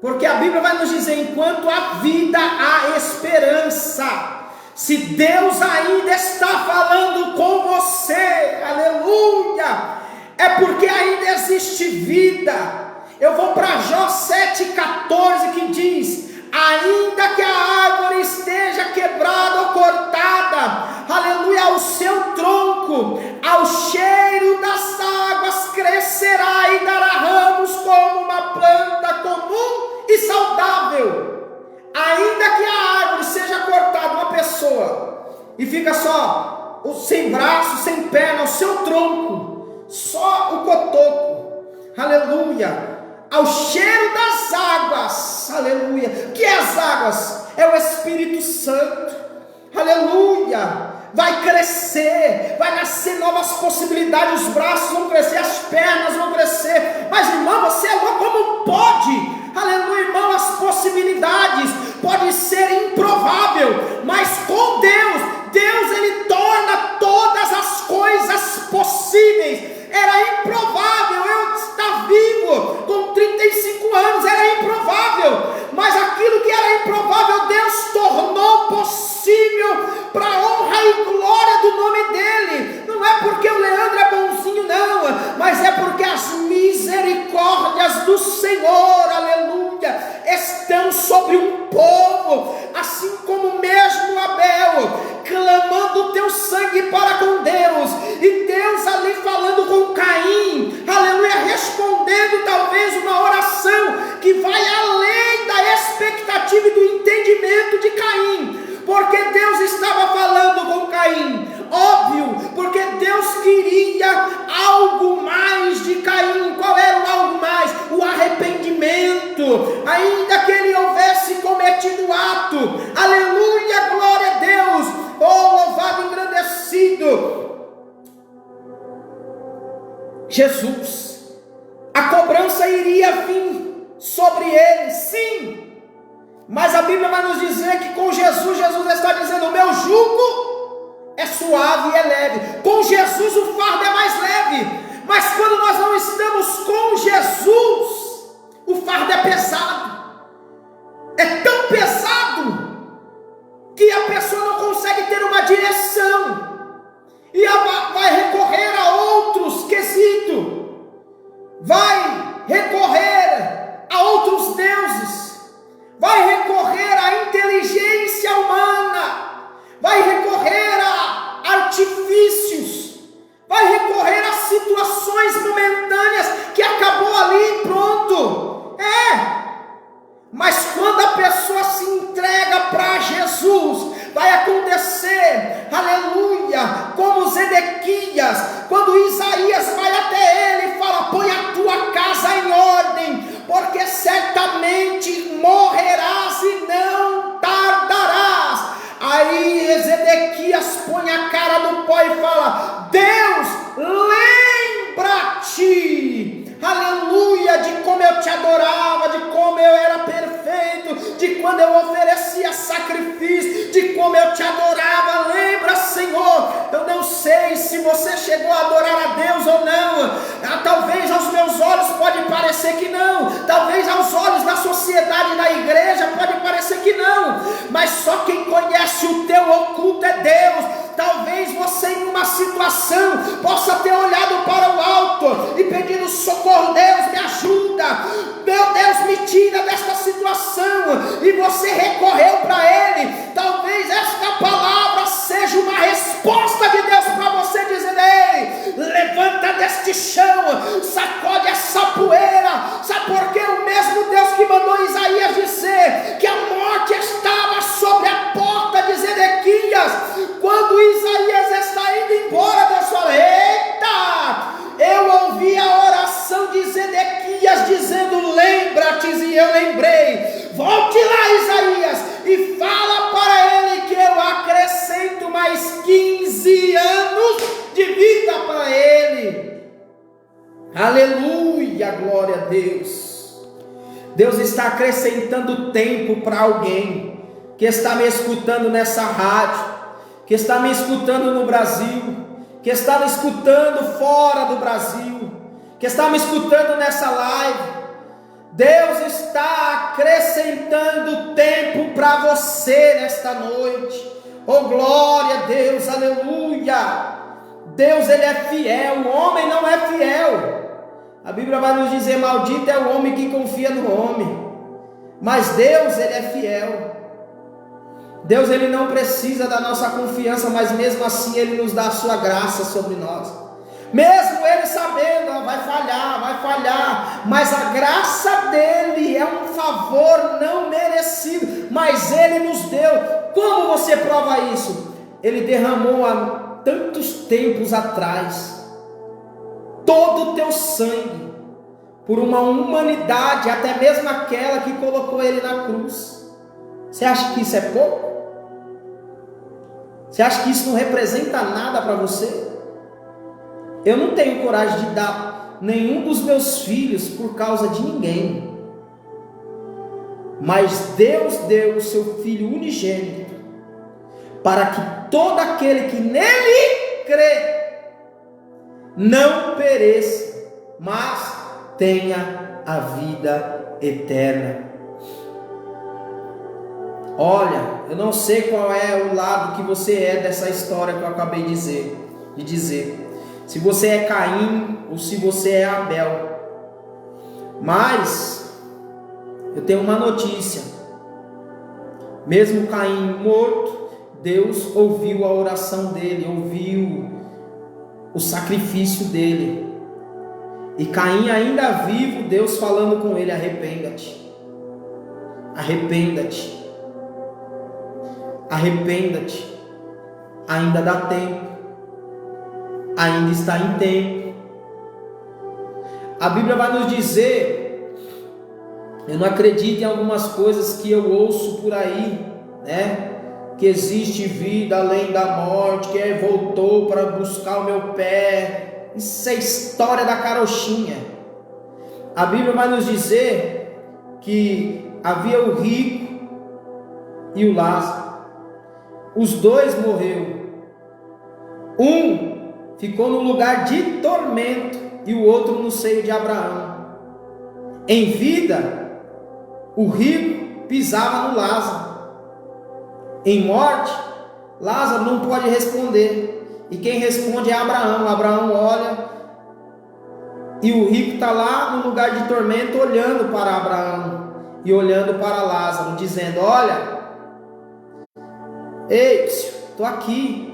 Porque a Bíblia vai nos dizer: enquanto há vida, há esperança. Se Deus ainda está falando com você, aleluia, é porque ainda existe vida. Eu vou para Jó 7,14, que diz: ainda que a árvore esteja quebrada ou cortada, aleluia, ao seu tronco, ao cheiro das águas crescerá e dará ramos como uma planta comum e saudável. Ainda que a árvore seja cortada, uma pessoa, e fica só sem braço, sem perna, o seu tronco, só o cotoco, aleluia, ao cheiro das águas, aleluia. O que é as águas? É o Espírito Santo, aleluia. Vai crescer, vai nascer novas possibilidades, os braços vão crescer, as pernas vão crescer. Mas irmão, você é louco, como pode? Aleluia, irmão, as possibilidades podem ser improvável, mas com Deus ele torna todas as coisas possíveis. Era improvável eu estar vivo com 35 anos, era improvável, mas aquilo que era improvável, Deus tornou possível para a honra e glória do nome dele. Não é porque o Leandro é bonzinho, não, mas é porque as misericórdias do Senhor, aleluia, estão sobre um povo, assim como mesmo Abel, clamando o teu sangue para com Deus, e Deus ali falando com Caim, aleluia, respondendo talvez uma oração que vai além da expectativa e do entendimento de Caim, porque Deus estava falando com Caim, óbvio, porque Deus queria algo mais de Caim. Qual era o algo mais? O arrependimento, ainda que ele houvesse cometido o ato, aleluia, glória a Deus, oh, louvado e engrandecido Jesus, a cobrança iria vir sobre ele, sim, mas a Bíblia vai nos dizer que com Jesus está dizendo: o meu jugo é suave e é leve. Com Jesus o fardo é mais leve, mas quando nós não estamos com Jesus, o fardo é pesado, é tão pesado que a pessoa não consegue ter uma direção, e vai recorrer a outros quesitos, vai recorrer a outros deuses, vai recorrer à inteligência humana, vai recorrer a artifícios, vai recorrer a situações momentâneas que acabou ali e pronto. Mas quando a pessoa se entrega para Jesus, vai acontecer, aleluia, como Zedequias, quando Isaías vai até ele e fala: põe a tua casa em ordem, porque certamente morrerás e não tardarás. Aí Zedequias põe a cara no pó e fala: Deus, lembra-te, aleluia, de como eu te adorava, de como eu era perfeito, de quando eu oferecia sacrifício, de como eu te adorava. Lembra, Senhor. Eu não sei se você chegou a adorar a Deus ou não. Talvez aos meus olhos pode parecer que não, talvez aos olhos da sociedade, da igreja pode parecer que não, mas só quem conhece o teu oculto é Deus. Talvez você em uma situação possa ter olhado para o alto e pedido socorro: Deus, me ajuda, meu Deus, me tira desta situação, e você recorreu para Ele. Talvez esta palavra seja uma resposta de Deus para você, dizendo: ei, levanta deste chão, sacode essa poeira. Sabe por quê? O mesmo Deus que mandou Isaías dizer que a morte estava sobre a porta de Zedequias, quando Isaías está indo embora, Deus fala: eita, eu ouvi a oração de Zedequias dizendo: lembra-te, e eu lembrei. Volte lá, Isaías, e fala para ele que eu acrescento mais 15 Aleluia, glória a Deus. Deus está acrescentando tempo para alguém que está me escutando nessa rádio, que está me escutando no Brasil, que está me escutando fora do Brasil, que está me escutando nessa live. Deus está acrescentando tempo para você nesta noite. Oh, glória a Deus, aleluia. Deus, Ele é fiel, o homem não é fiel. A Bíblia vai nos dizer: maldito é o homem que confia no homem. Mas Deus, Ele é fiel. Deus, Ele não precisa da nossa confiança, mas mesmo assim Ele nos dá a sua graça sobre nós. Mesmo Ele sabendo, vai falhar, mas a graça dEle é um favor não merecido, mas Ele nos deu. Como você prova isso? Ele derramou há tantos tempos atrás todo o teu sangue, por uma humanidade, até mesmo aquela que colocou Ele na cruz. Você acha que isso é pouco? Você acha que isso não representa nada para você? Eu não tenho coragem de dar nenhum dos meus filhos por causa de ninguém, mas Deus deu o seu Filho unigênito, para que todo aquele que nele crê não pereça, mas tenha a vida eterna. Olha, eu não sei qual é o lado que você é dessa história que eu acabei de dizer. Se você é Caim ou se você é Abel. Mas eu tenho uma notícia. Mesmo Caim morto, Deus ouviu a oração dele, ouviu o sacrifício dele. E Caim ainda vivo, Deus falando com ele: arrependa-te. Arrependa-te. Arrependa-te. Ainda dá tempo. Ainda está em tempo. A Bíblia vai nos dizer, eu não acredito em algumas coisas que eu ouço por aí, né? Que existe vida além da morte, que Ele voltou para buscar o meu pé. Isso é história da carochinha. A Bíblia vai nos dizer que havia o rico e o Lázaro. Os dois morreram. Um ficou no lugar de tormento e o outro no seio de Abraão. Em vida, o rico pisava no Lázaro. Em morte, Lázaro não pode responder. E quem responde é Abraão. Abraão olha e o rico está lá no lugar de tormento, olhando para Abraão e olhando para Lázaro, dizendo: olha, ei, estou aqui.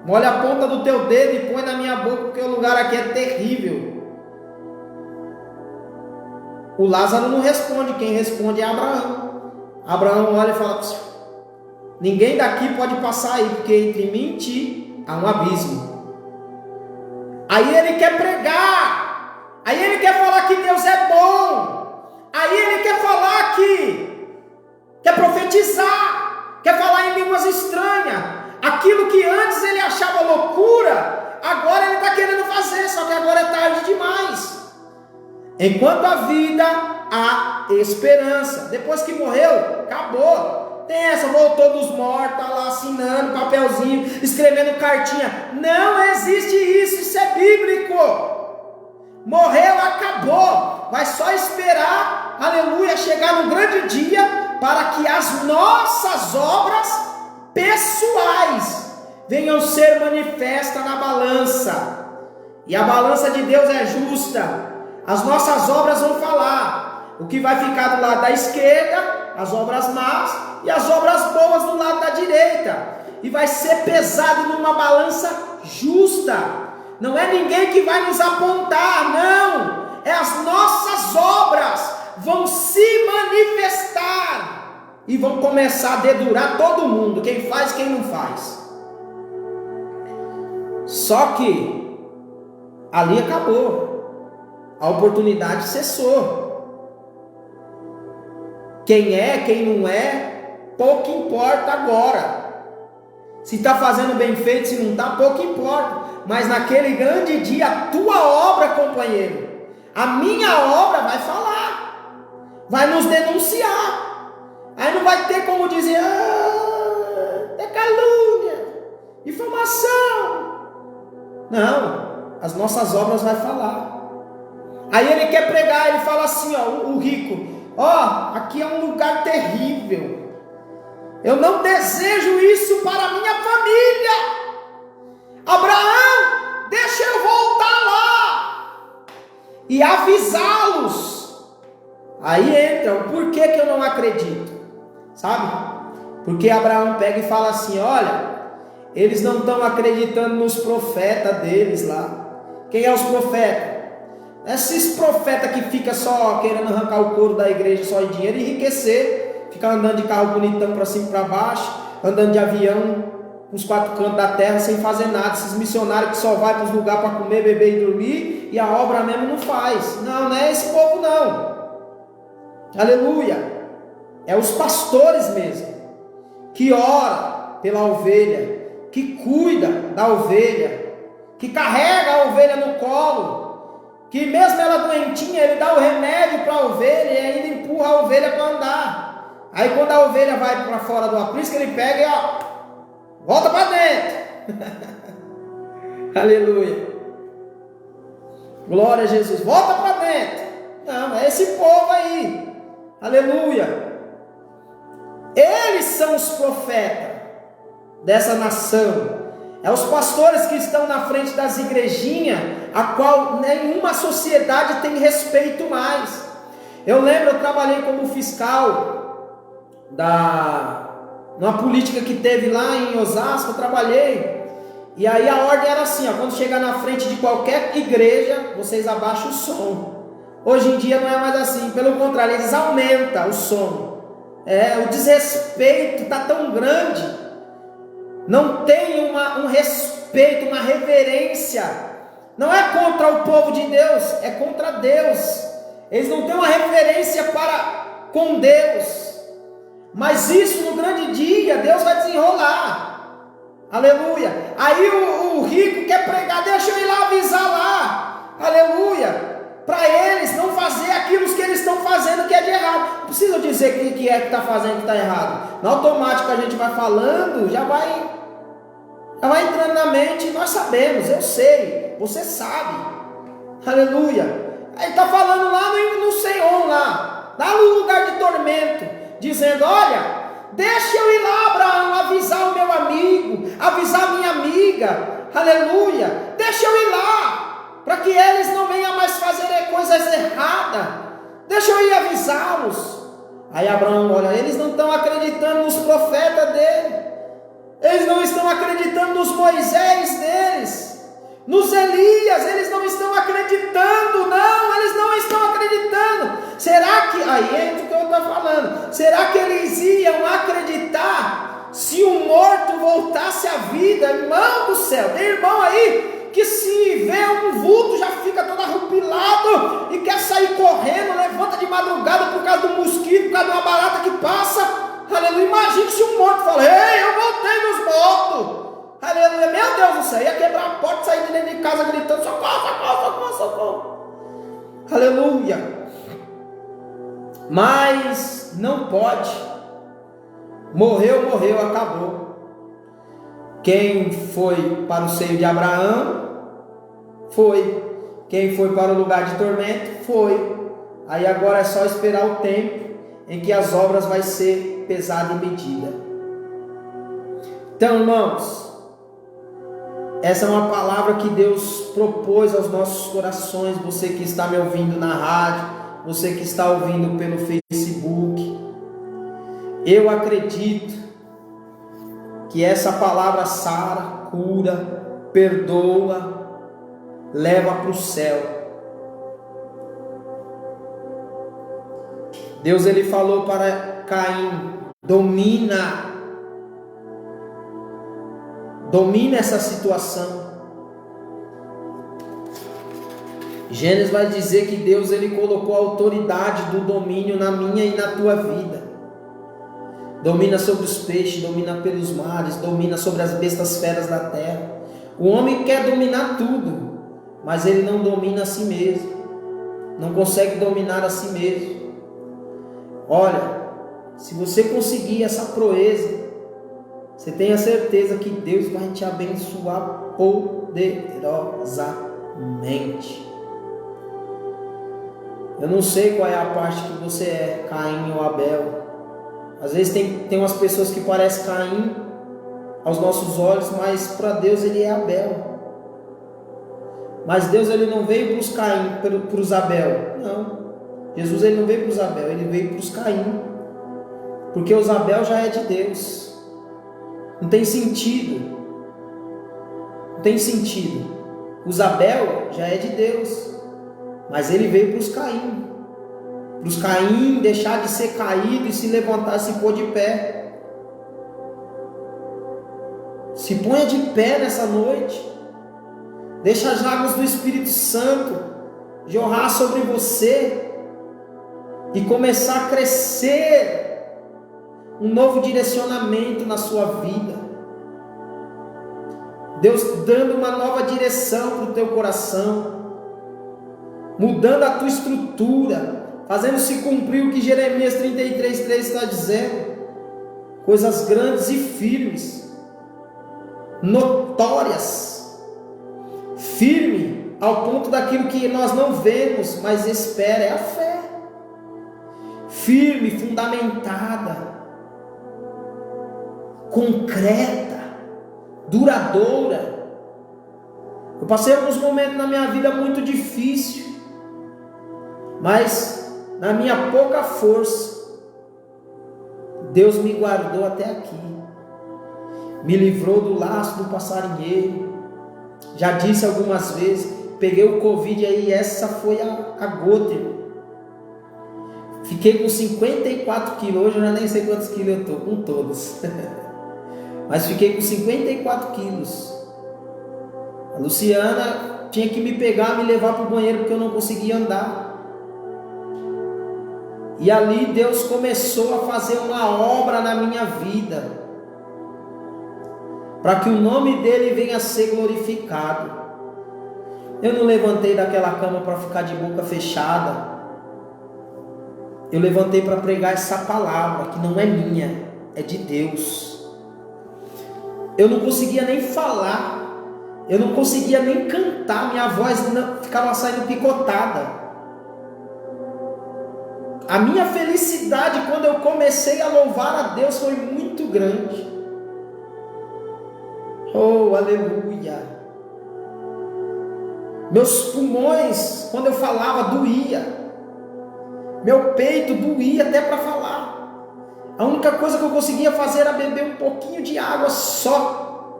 Molha a ponta do teu dedo e põe na minha boca, porque o lugar aqui é terrível. O Lázaro não responde, quem responde é Abraão. Abraão olha e fala: ninguém daqui pode passar aí, porque entre mim e ti há um abismo. Aí ele quer pregar, aí ele quer falar que Deus é bom, aí ele quer falar quer profetizar, quer falar em línguas estranhas. Aquilo que antes ele achava loucura, agora ele está querendo fazer, só que agora é tarde demais. Enquanto a vida, há esperança. Depois que morreu, acabou. Tem essa, voltou dos mortos, está lá assinando papelzinho, escrevendo cartinha. Não existe isso é bíblico. Morreu, acabou. Vai só esperar, aleluia, chegar no grande dia, para que as nossas obras pessoais venham ser manifestas na balança. E a balança de Deus é justa. As nossas obras vão falar. O que vai ficar do lado da esquerda, as obras más, e as obras boas do lado da direita. E vai ser pesado numa balança justa. Não é ninguém que vai nos apontar, não. É as nossas obras vão se manifestar e vão começar a dedurar todo mundo, quem faz, quem não faz. Só que ali acabou, a oportunidade cessou. Quem é, quem não é, pouco importa agora. Se está fazendo bem feito, se não está, pouco importa. Mas naquele grande dia, a tua obra, companheiro, a minha obra vai falar, vai nos denunciar. Aí não vai ter como dizer, é calúnia, difamação. Não, as nossas obras vai falar. Aí ele quer pregar, ele fala assim, o rico, aqui é um lugar terrível. Eu não desejo isso para a minha família. Abraão, deixa eu voltar lá e avisá-los. Aí entra o porquê que eu não acredito, sabe? Porque Abraão pega e fala assim, olha, eles não estão acreditando nos profetas deles lá. Quem é os profetas? Esses profetas que ficam só querendo arrancar o couro da igreja só em dinheiro e enriquecer. Ficar andando de carro bonitão para cima e para baixo, andando de avião nos quatro cantos da terra sem fazer nada. Esses missionários que só vai para os lugares para comer, beber e dormir, e a obra mesmo não faz. Não é esse povo não. Aleluia. É os pastores mesmo, que ora pela ovelha, que cuida da ovelha, que carrega a ovelha no colo, que mesmo ela doentinha, ele dá o remédio para a ovelha e ainda empurra a ovelha para andar. Aí quando a ovelha vai para fora do aprisco, ele pega e volta para dentro. Aleluia. Glória a Jesus. Volta para dentro. Não, é esse povo aí. Aleluia. Eles são os profetas dessa nação. É os pastores que estão na frente das igrejinhas, a qual nenhuma sociedade tem respeito mais. Eu lembro, eu trabalhei como fiscal numa política que teve lá em Osasco, eu trabalhei, e aí a ordem era assim, quando chegar na frente de qualquer igreja, vocês abaixam o som. Hoje em dia não é mais assim, pelo contrário, eles aumentam o som. O desrespeito está tão grande, não tem um respeito, uma reverência. Não é contra o povo de Deus, é contra Deus. Eles não têm uma reverência para com Deus. Mas isso no grande dia, Deus vai desenrolar. Aleluia. Aí o rico quer pregar, deixa eu ir lá avisar lá. Aleluia. Para eles não fazer aquilo que eles estão fazendo que é de errado. Não precisa dizer o que é que está fazendo que está errado. No automático a gente vai falando, já vai entrando na mente, nós sabemos, eu sei, você sabe. Aleluia. Aí está falando lá no Senhor, lá no lugar de tormento, dizendo, olha, deixa eu ir lá, Abraão, avisar o meu amigo, avisar a minha amiga, aleluia, deixa eu ir lá, para que eles não venham mais fazer coisas erradas, deixa eu ir avisá-los. Aí Abraão, olha, eles não estão acreditando nos profetas dele, eles não estão acreditando nos Moisés deles, nos Elias, eles não estão acreditando, não, eles não estão acreditando. Será que, aí entra o que eu estou falando, será que eles iam acreditar se o morto voltasse à vida? Irmão do céu, tem irmão aí que se vê um vulto já fica todo arrupilado e quer sair correndo, levanta de madrugada por causa do mosquito, por causa de uma barata que passa. Aleluia, imagine se um morto fala, ei, eu voltei dos mortos. Aleluia, meu Deus do céu, ia quebrar a porta, sair de dentro de casa gritando, socorro, socorro, socorro, socorro. Aleluia. Mas não pode. Morreu, morreu, acabou. Quem foi para o seio de Abraão, foi. Quem foi para o lugar de tormento, foi. Aí agora é só esperar o tempo em que as obras vai ser pesada e medida. Então, irmãos, essa é uma palavra que Deus propôs aos nossos corações. Você que está me ouvindo na rádio, você que está ouvindo pelo Facebook, eu acredito que essa palavra sara, cura, perdoa, leva para o céu. Deus ele falou para Caim, domina essa situação. Gênesis vai dizer que Deus ele colocou a autoridade do domínio na minha e na tua vida. domina sobre os peixes, domina pelos mares, domina sobre as bestas feras da terra. O homem quer dominar tudo, mas ele não domina a si mesmo, não consegue dominar a si mesmo. Olha, se você conseguir essa proeza, você tenha certeza que Deus vai te abençoar poderosamente. Eu não sei qual é a parte que você é, Caim ou Abel. Às vezes tem umas pessoas que parecem Caim aos nossos olhos, mas para Deus ele é Abel. Mas Deus ele não veio para os Caim, para os Abel. Não. Jesus ele não veio para os Abel, ele veio para os Caim. Porque os Abel já é de Deus. Não tem sentido. Não tem sentido. Os Abel já é de Deus. Mas ele veio para os Caim. Para os Caim deixar de ser caído e se levantar e se pôr de pé. Se ponha de pé nessa noite. Deixa as águas do Espírito Santo jorrar sobre você e começar a crescer um novo direcionamento na sua vida. Deus dando uma nova direção para o teu coração, mudando a tua estrutura, fazendo se cumprir o que Jeremias 33:3 está dizendo, coisas grandes e firmes, notórias, firme ao ponto daquilo que nós não vemos, mas espera, é a fé, firme, fundamentada, concreta, duradoura. Eu passei alguns momentos na minha vida muito difícil, mas na minha pouca força, Deus me guardou até aqui, me livrou do laço do passarinheiro. Já disse algumas vezes, peguei o Covid aí, essa foi a gota. Fiquei com 54 quilos, hoje eu já nem sei quantos quilos eu estou, com todos. Mas fiquei com 54 quilos. A Luciana tinha que me pegar, me levar para o banheiro, porque eu não conseguia andar. E ali Deus começou a fazer uma obra na minha vida, para que o nome dele venha a ser glorificado. Eu não levantei daquela cama para ficar de boca fechada. Eu levantei para pregar essa palavra, que não é minha, é de Deus. Eu não conseguia nem falar, eu não conseguia nem cantar, minha voz ficava saindo picotada. A minha felicidade quando eu comecei a louvar a Deus foi muito grande. Oh, aleluia. Meus pulmões, quando eu falava, doía. Meu peito doía até para falar. A única coisa que eu conseguia fazer era beber um pouquinho de água só.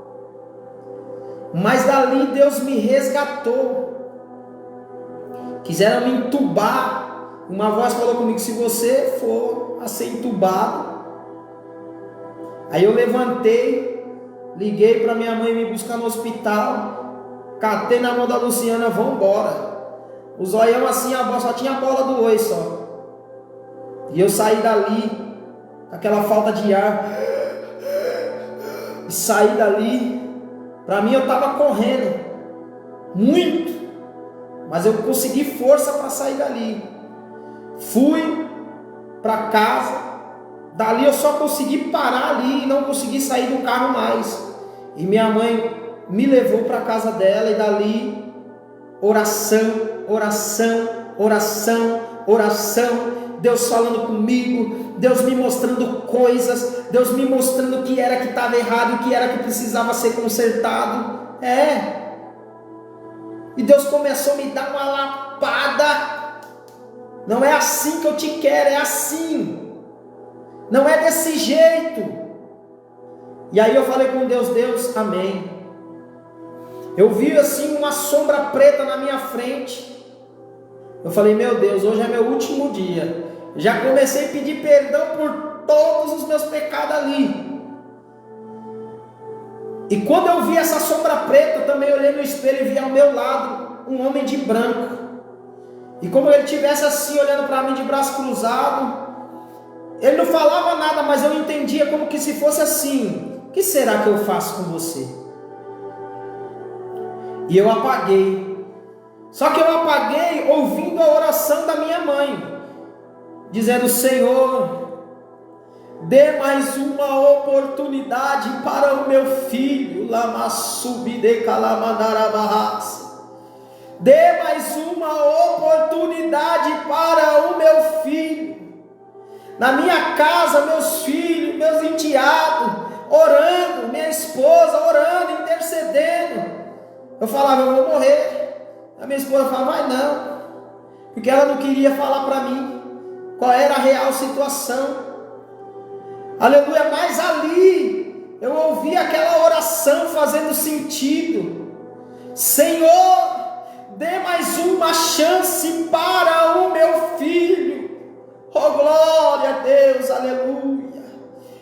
Mas dali Deus me resgatou. Quiseram me entubar. Uma voz falou comigo: se você for a ser entubado. Aí eu levantei, liguei para minha mãe me buscar no hospital, catei na mão da Luciana, vamos embora. O zoião assim, só tinha a bola do oi só. E eu saí dali, com aquela falta de ar, e saí dali. Para mim eu estava correndo, muito, mas eu consegui força para sair dali. Fui para casa, dali eu só consegui parar ali e não consegui sair do carro mais. E minha mãe me levou para a casa dela e dali oração, oração, oração, oração. Deus falando comigo, Deus me mostrando coisas, Deus me mostrando o que era que estava errado, o que era que precisava ser consertado. E Deus começou a me dar uma lapada. Não é assim que eu te quero, é assim. Não é desse jeito. E aí eu falei com Deus: Deus, amém. Eu vi assim uma sombra preta na minha frente. Eu falei: meu Deus, hoje é meu último dia. Já comecei a pedir perdão por todos os meus pecados ali. E quando eu vi essa sombra preta, eu também olhei no espelho e vi ao meu lado um homem de branco. E como ele estivesse assim olhando para mim de braço cruzado, Ele não falava nada, mas eu entendia como que se fosse assim: o que será que eu faço com você? E eu apaguei. Só que eu apaguei ouvindo a oração da minha mãe, dizendo: Senhor, dê mais uma oportunidade para o meu filho. Dê mais uma oportunidade para o meu filho. Na minha casa, meus filhos, meus enteados, orando, minha esposa orando, intercedendo. Eu falava: eu vou morrer. A minha esposa falava: vai não, porque ela não queria falar para mim qual era a real situação. Aleluia. Mas ali eu ouvi aquela oração fazendo sentido: Senhor, dê mais uma chance para o meu filho. Oh, glória a Deus, aleluia.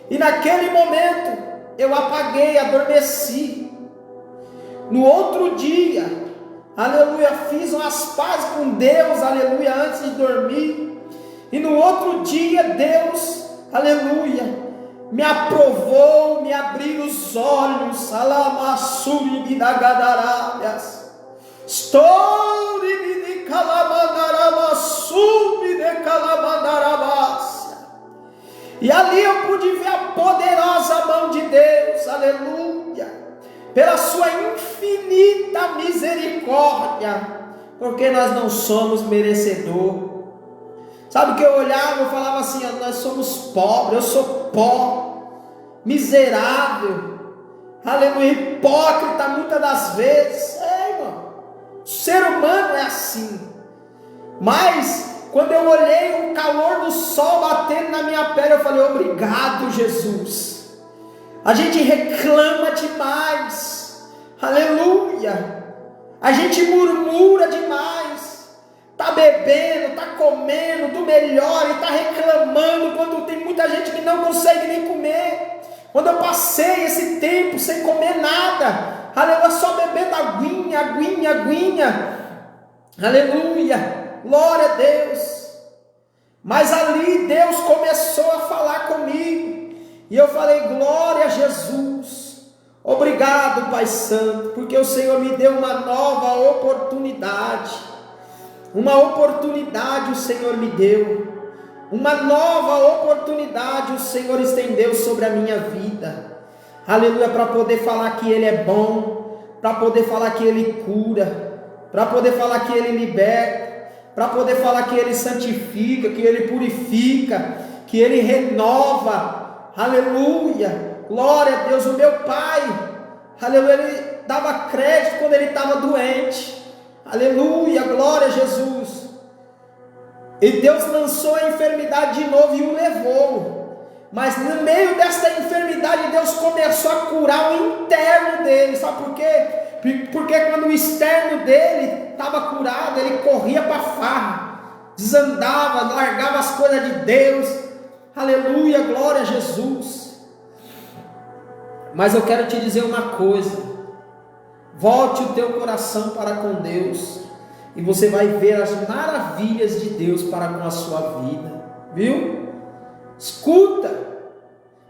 E naquele momento eu apaguei, adormeci. No outro dia, aleluia, fiz umas pazes com Deus, aleluia, antes de dormir. E no outro dia Deus, aleluia, me aprovou, me abriu os olhos. Alamassuri bidagadarabias. Estou de calamandaramassuri de calamandarabácia. E ali eu pude ver a poderosa mão de Deus, aleluia, pela sua infinita misericórdia, porque nós não somos merecedor. Sabe o que eu olhava? Eu falava assim: nós somos pobres, eu sou pó, miserável, aleluia, hipócrita muitas das vezes. Irmão, o ser humano é assim. Mas quando eu olhei o calor do sol batendo na minha pele, eu falei: obrigado, Jesus. A gente reclama demais, aleluia, a gente murmura demais, está bebendo, está comendo do melhor e está reclamando, quando tem muita gente que não consegue nem comer. Quando eu passei esse tempo sem comer nada, aleluia, só bebendo aguinha, aguinha, aguinha, aleluia, glória a Deus. Mas ali Deus começou a falar comigo, e eu falei: glória a Jesus, obrigado, Pai Santo, porque o Senhor me deu uma nova oportunidade. Uma oportunidade o Senhor me deu, uma nova oportunidade o Senhor estendeu sobre a minha vida, aleluia, para poder falar que Ele é bom, para poder falar que Ele cura, para poder falar que Ele liberta, para poder falar que Ele santifica, que Ele purifica, que Ele renova. Aleluia, glória a Deus. O meu pai, aleluia, ele dava crédito quando ele estava doente, aleluia, glória a Jesus. E Deus lançou a enfermidade de novo e o levou. Mas no meio dessa enfermidade, Deus começou a curar o interno dele. Sabe por quê? Porque quando o externo dele estava curado, ele corria para a farra, desandava, largava as coisas de Deus. Aleluia, glória a Jesus. Mas eu quero te dizer uma coisa: volte o teu coração para com Deus, e você vai ver as maravilhas de Deus para com a sua vida, viu? Escuta,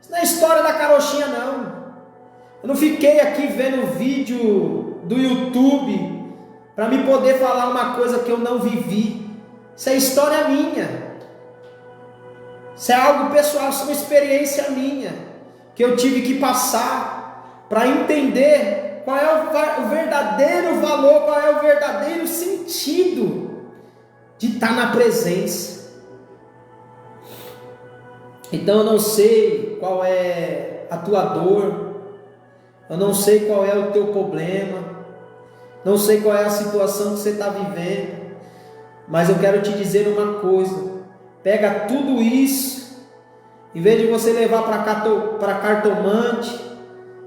isso não é história da carochinha não. Eu não fiquei aqui vendo vídeo do YouTube para me poder falar uma coisa que eu não vivi. Isso é história minha. Isso é algo pessoal, isso é uma experiência minha, que eu tive que passar para entender qual é o verdadeiro valor, qual é o verdadeiro sentido de estar na presença. Então eu não sei qual é a tua dor, eu não sei qual é o teu problema, não sei qual é a situação que você está vivendo, mas eu quero te dizer uma coisa: pega tudo isso, em vez de você levar para cartomante,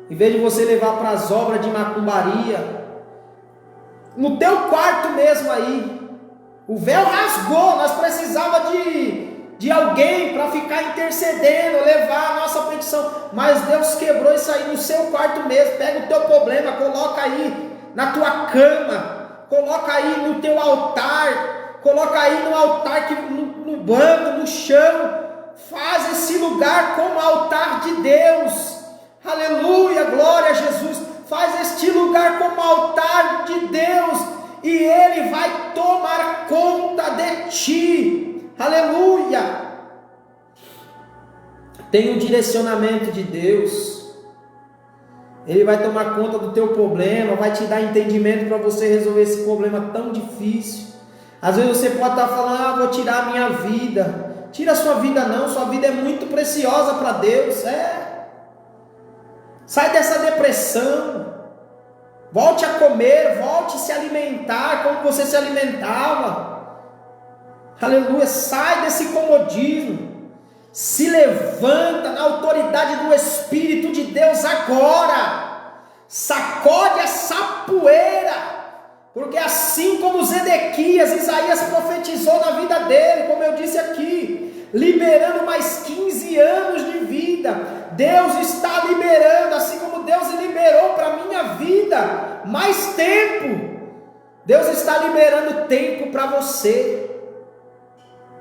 em vez de você levar para as obras de macumbaria, no teu quarto mesmo aí, o véu rasgou, nós precisávamos de alguém para ficar intercedendo, levar a nossa petição, mas Deus quebrou isso aí no seu quarto mesmo. Pega o teu problema, coloca aí na tua cama, coloca aí no teu altar, coloca aí no altar, no banco, no chão, Faz esse lugar como altar de Deus. Aleluia, glória a Jesus. Faz este lugar como altar de Deus, e Ele vai tomar conta de ti. Aleluia. Tem um direcionamento de Deus. Ele vai tomar conta do teu problema, vai te dar entendimento para você resolver esse problema tão difícil. Às vezes você pode estar falando, vou tirar a minha vida. Tira a sua vida não, sua vida é muito preciosa para Deus. Sai dessa depressão. Volte a comer, volte a se alimentar como você se alimentava. Aleluia, sai desse comodismo. Se levanta na autoridade do Espírito de Deus agora. Sacode essa poeira. Porque assim como Zedequias, Isaías profetizou na vida dele, como eu disse aqui, liberando mais 15 anos de vida. Deus está liberando, assim como Deus liberou para a minha vida, mais tempo. Deus está liberando tempo para você.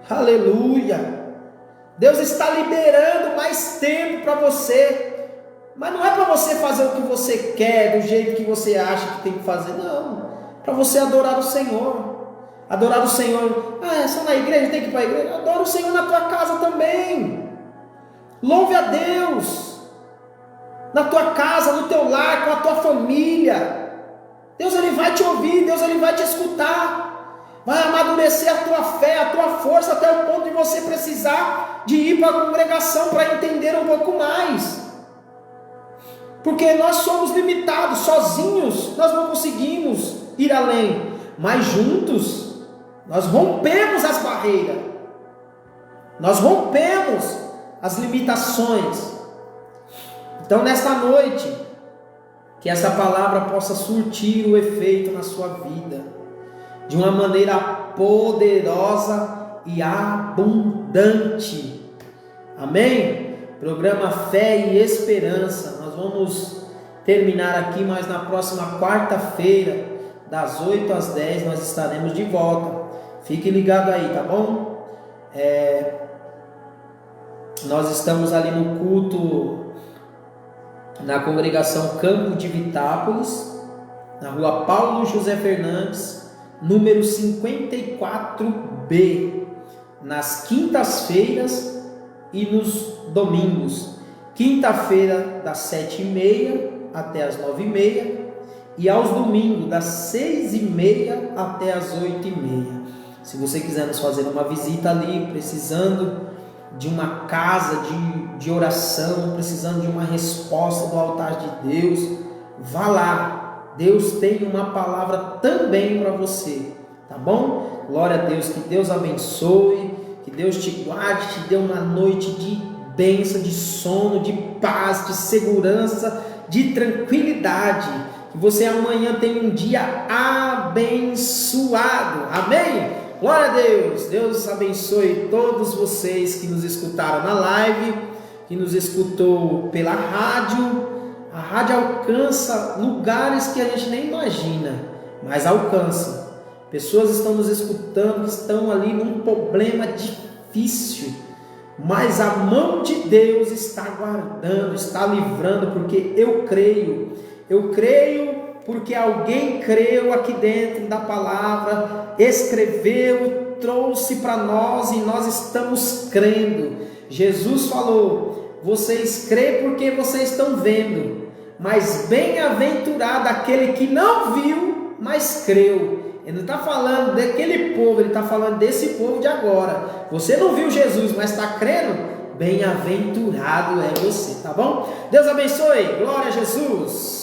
Aleluia. Deus está liberando mais tempo para você. Mas não é para você fazer o que você quer, do jeito que você acha que tem que fazer, não. Para você adorar o Senhor. Adorar o Senhor. É só na igreja, tem que ir para a igreja. Adora o Senhor na tua casa também. Louve a Deus. Na tua casa, no teu lar, com a tua família. Deus ele vai te ouvir, Deus ele vai te escutar. Vai amadurecer a tua fé, a tua força, até o ponto de você precisar de ir para a congregação para entender um pouco mais. Porque nós somos limitados, sozinhos nós não conseguimos ir além. Mas juntos, nós rompemos as barreiras. Nós rompemos as limitações. Então nesta noite, que essa palavra possa surtir o efeito na sua vida. De uma maneira poderosa e abundante. Amém? Programa Fé e Esperança. Nós vamos terminar aqui, mas na próxima quarta-feira, das 8 às 10, nós estaremos de volta. Fique ligado aí, tá bom? Nós estamos ali no culto na congregação Campo de Vitápolis, na rua Paulo José Fernandes, número 54B, nas quintas-feiras e nos domingos. Quinta-feira das 7h30 até as 9h30 e aos domingos das 6h30 até as 8h30. Se você quiser nos fazer uma visita ali, precisando de uma casa de oração, precisando de uma resposta do altar de Deus, vá lá. Deus tem uma palavra também para você, tá bom? Glória a Deus, que Deus abençoe, que Deus te guarde, te dê uma noite de bênção, de sono, de paz, de segurança, de tranquilidade. Que você amanhã tenha um dia abençoado, amém? Glória a Deus, Deus abençoe todos vocês que nos escutaram na live, que nos escutou pela rádio. A rádio alcança lugares que a gente nem imagina, mas alcança. Pessoas estão nos escutando, que estão ali num problema difícil, mas a mão de Deus está guardando, está livrando, porque eu creio porque alguém creu aqui dentro da palavra, escreveu, trouxe para nós e nós estamos crendo. Jesus falou: vocês creem porque vocês estão vendo, mas bem-aventurado aquele que não viu, mas creu. Ele não está falando daquele povo, ele está falando desse povo de agora. Você não viu Jesus, mas está crendo? Bem-aventurado é você, tá bom? Deus abençoe, glória a Jesus.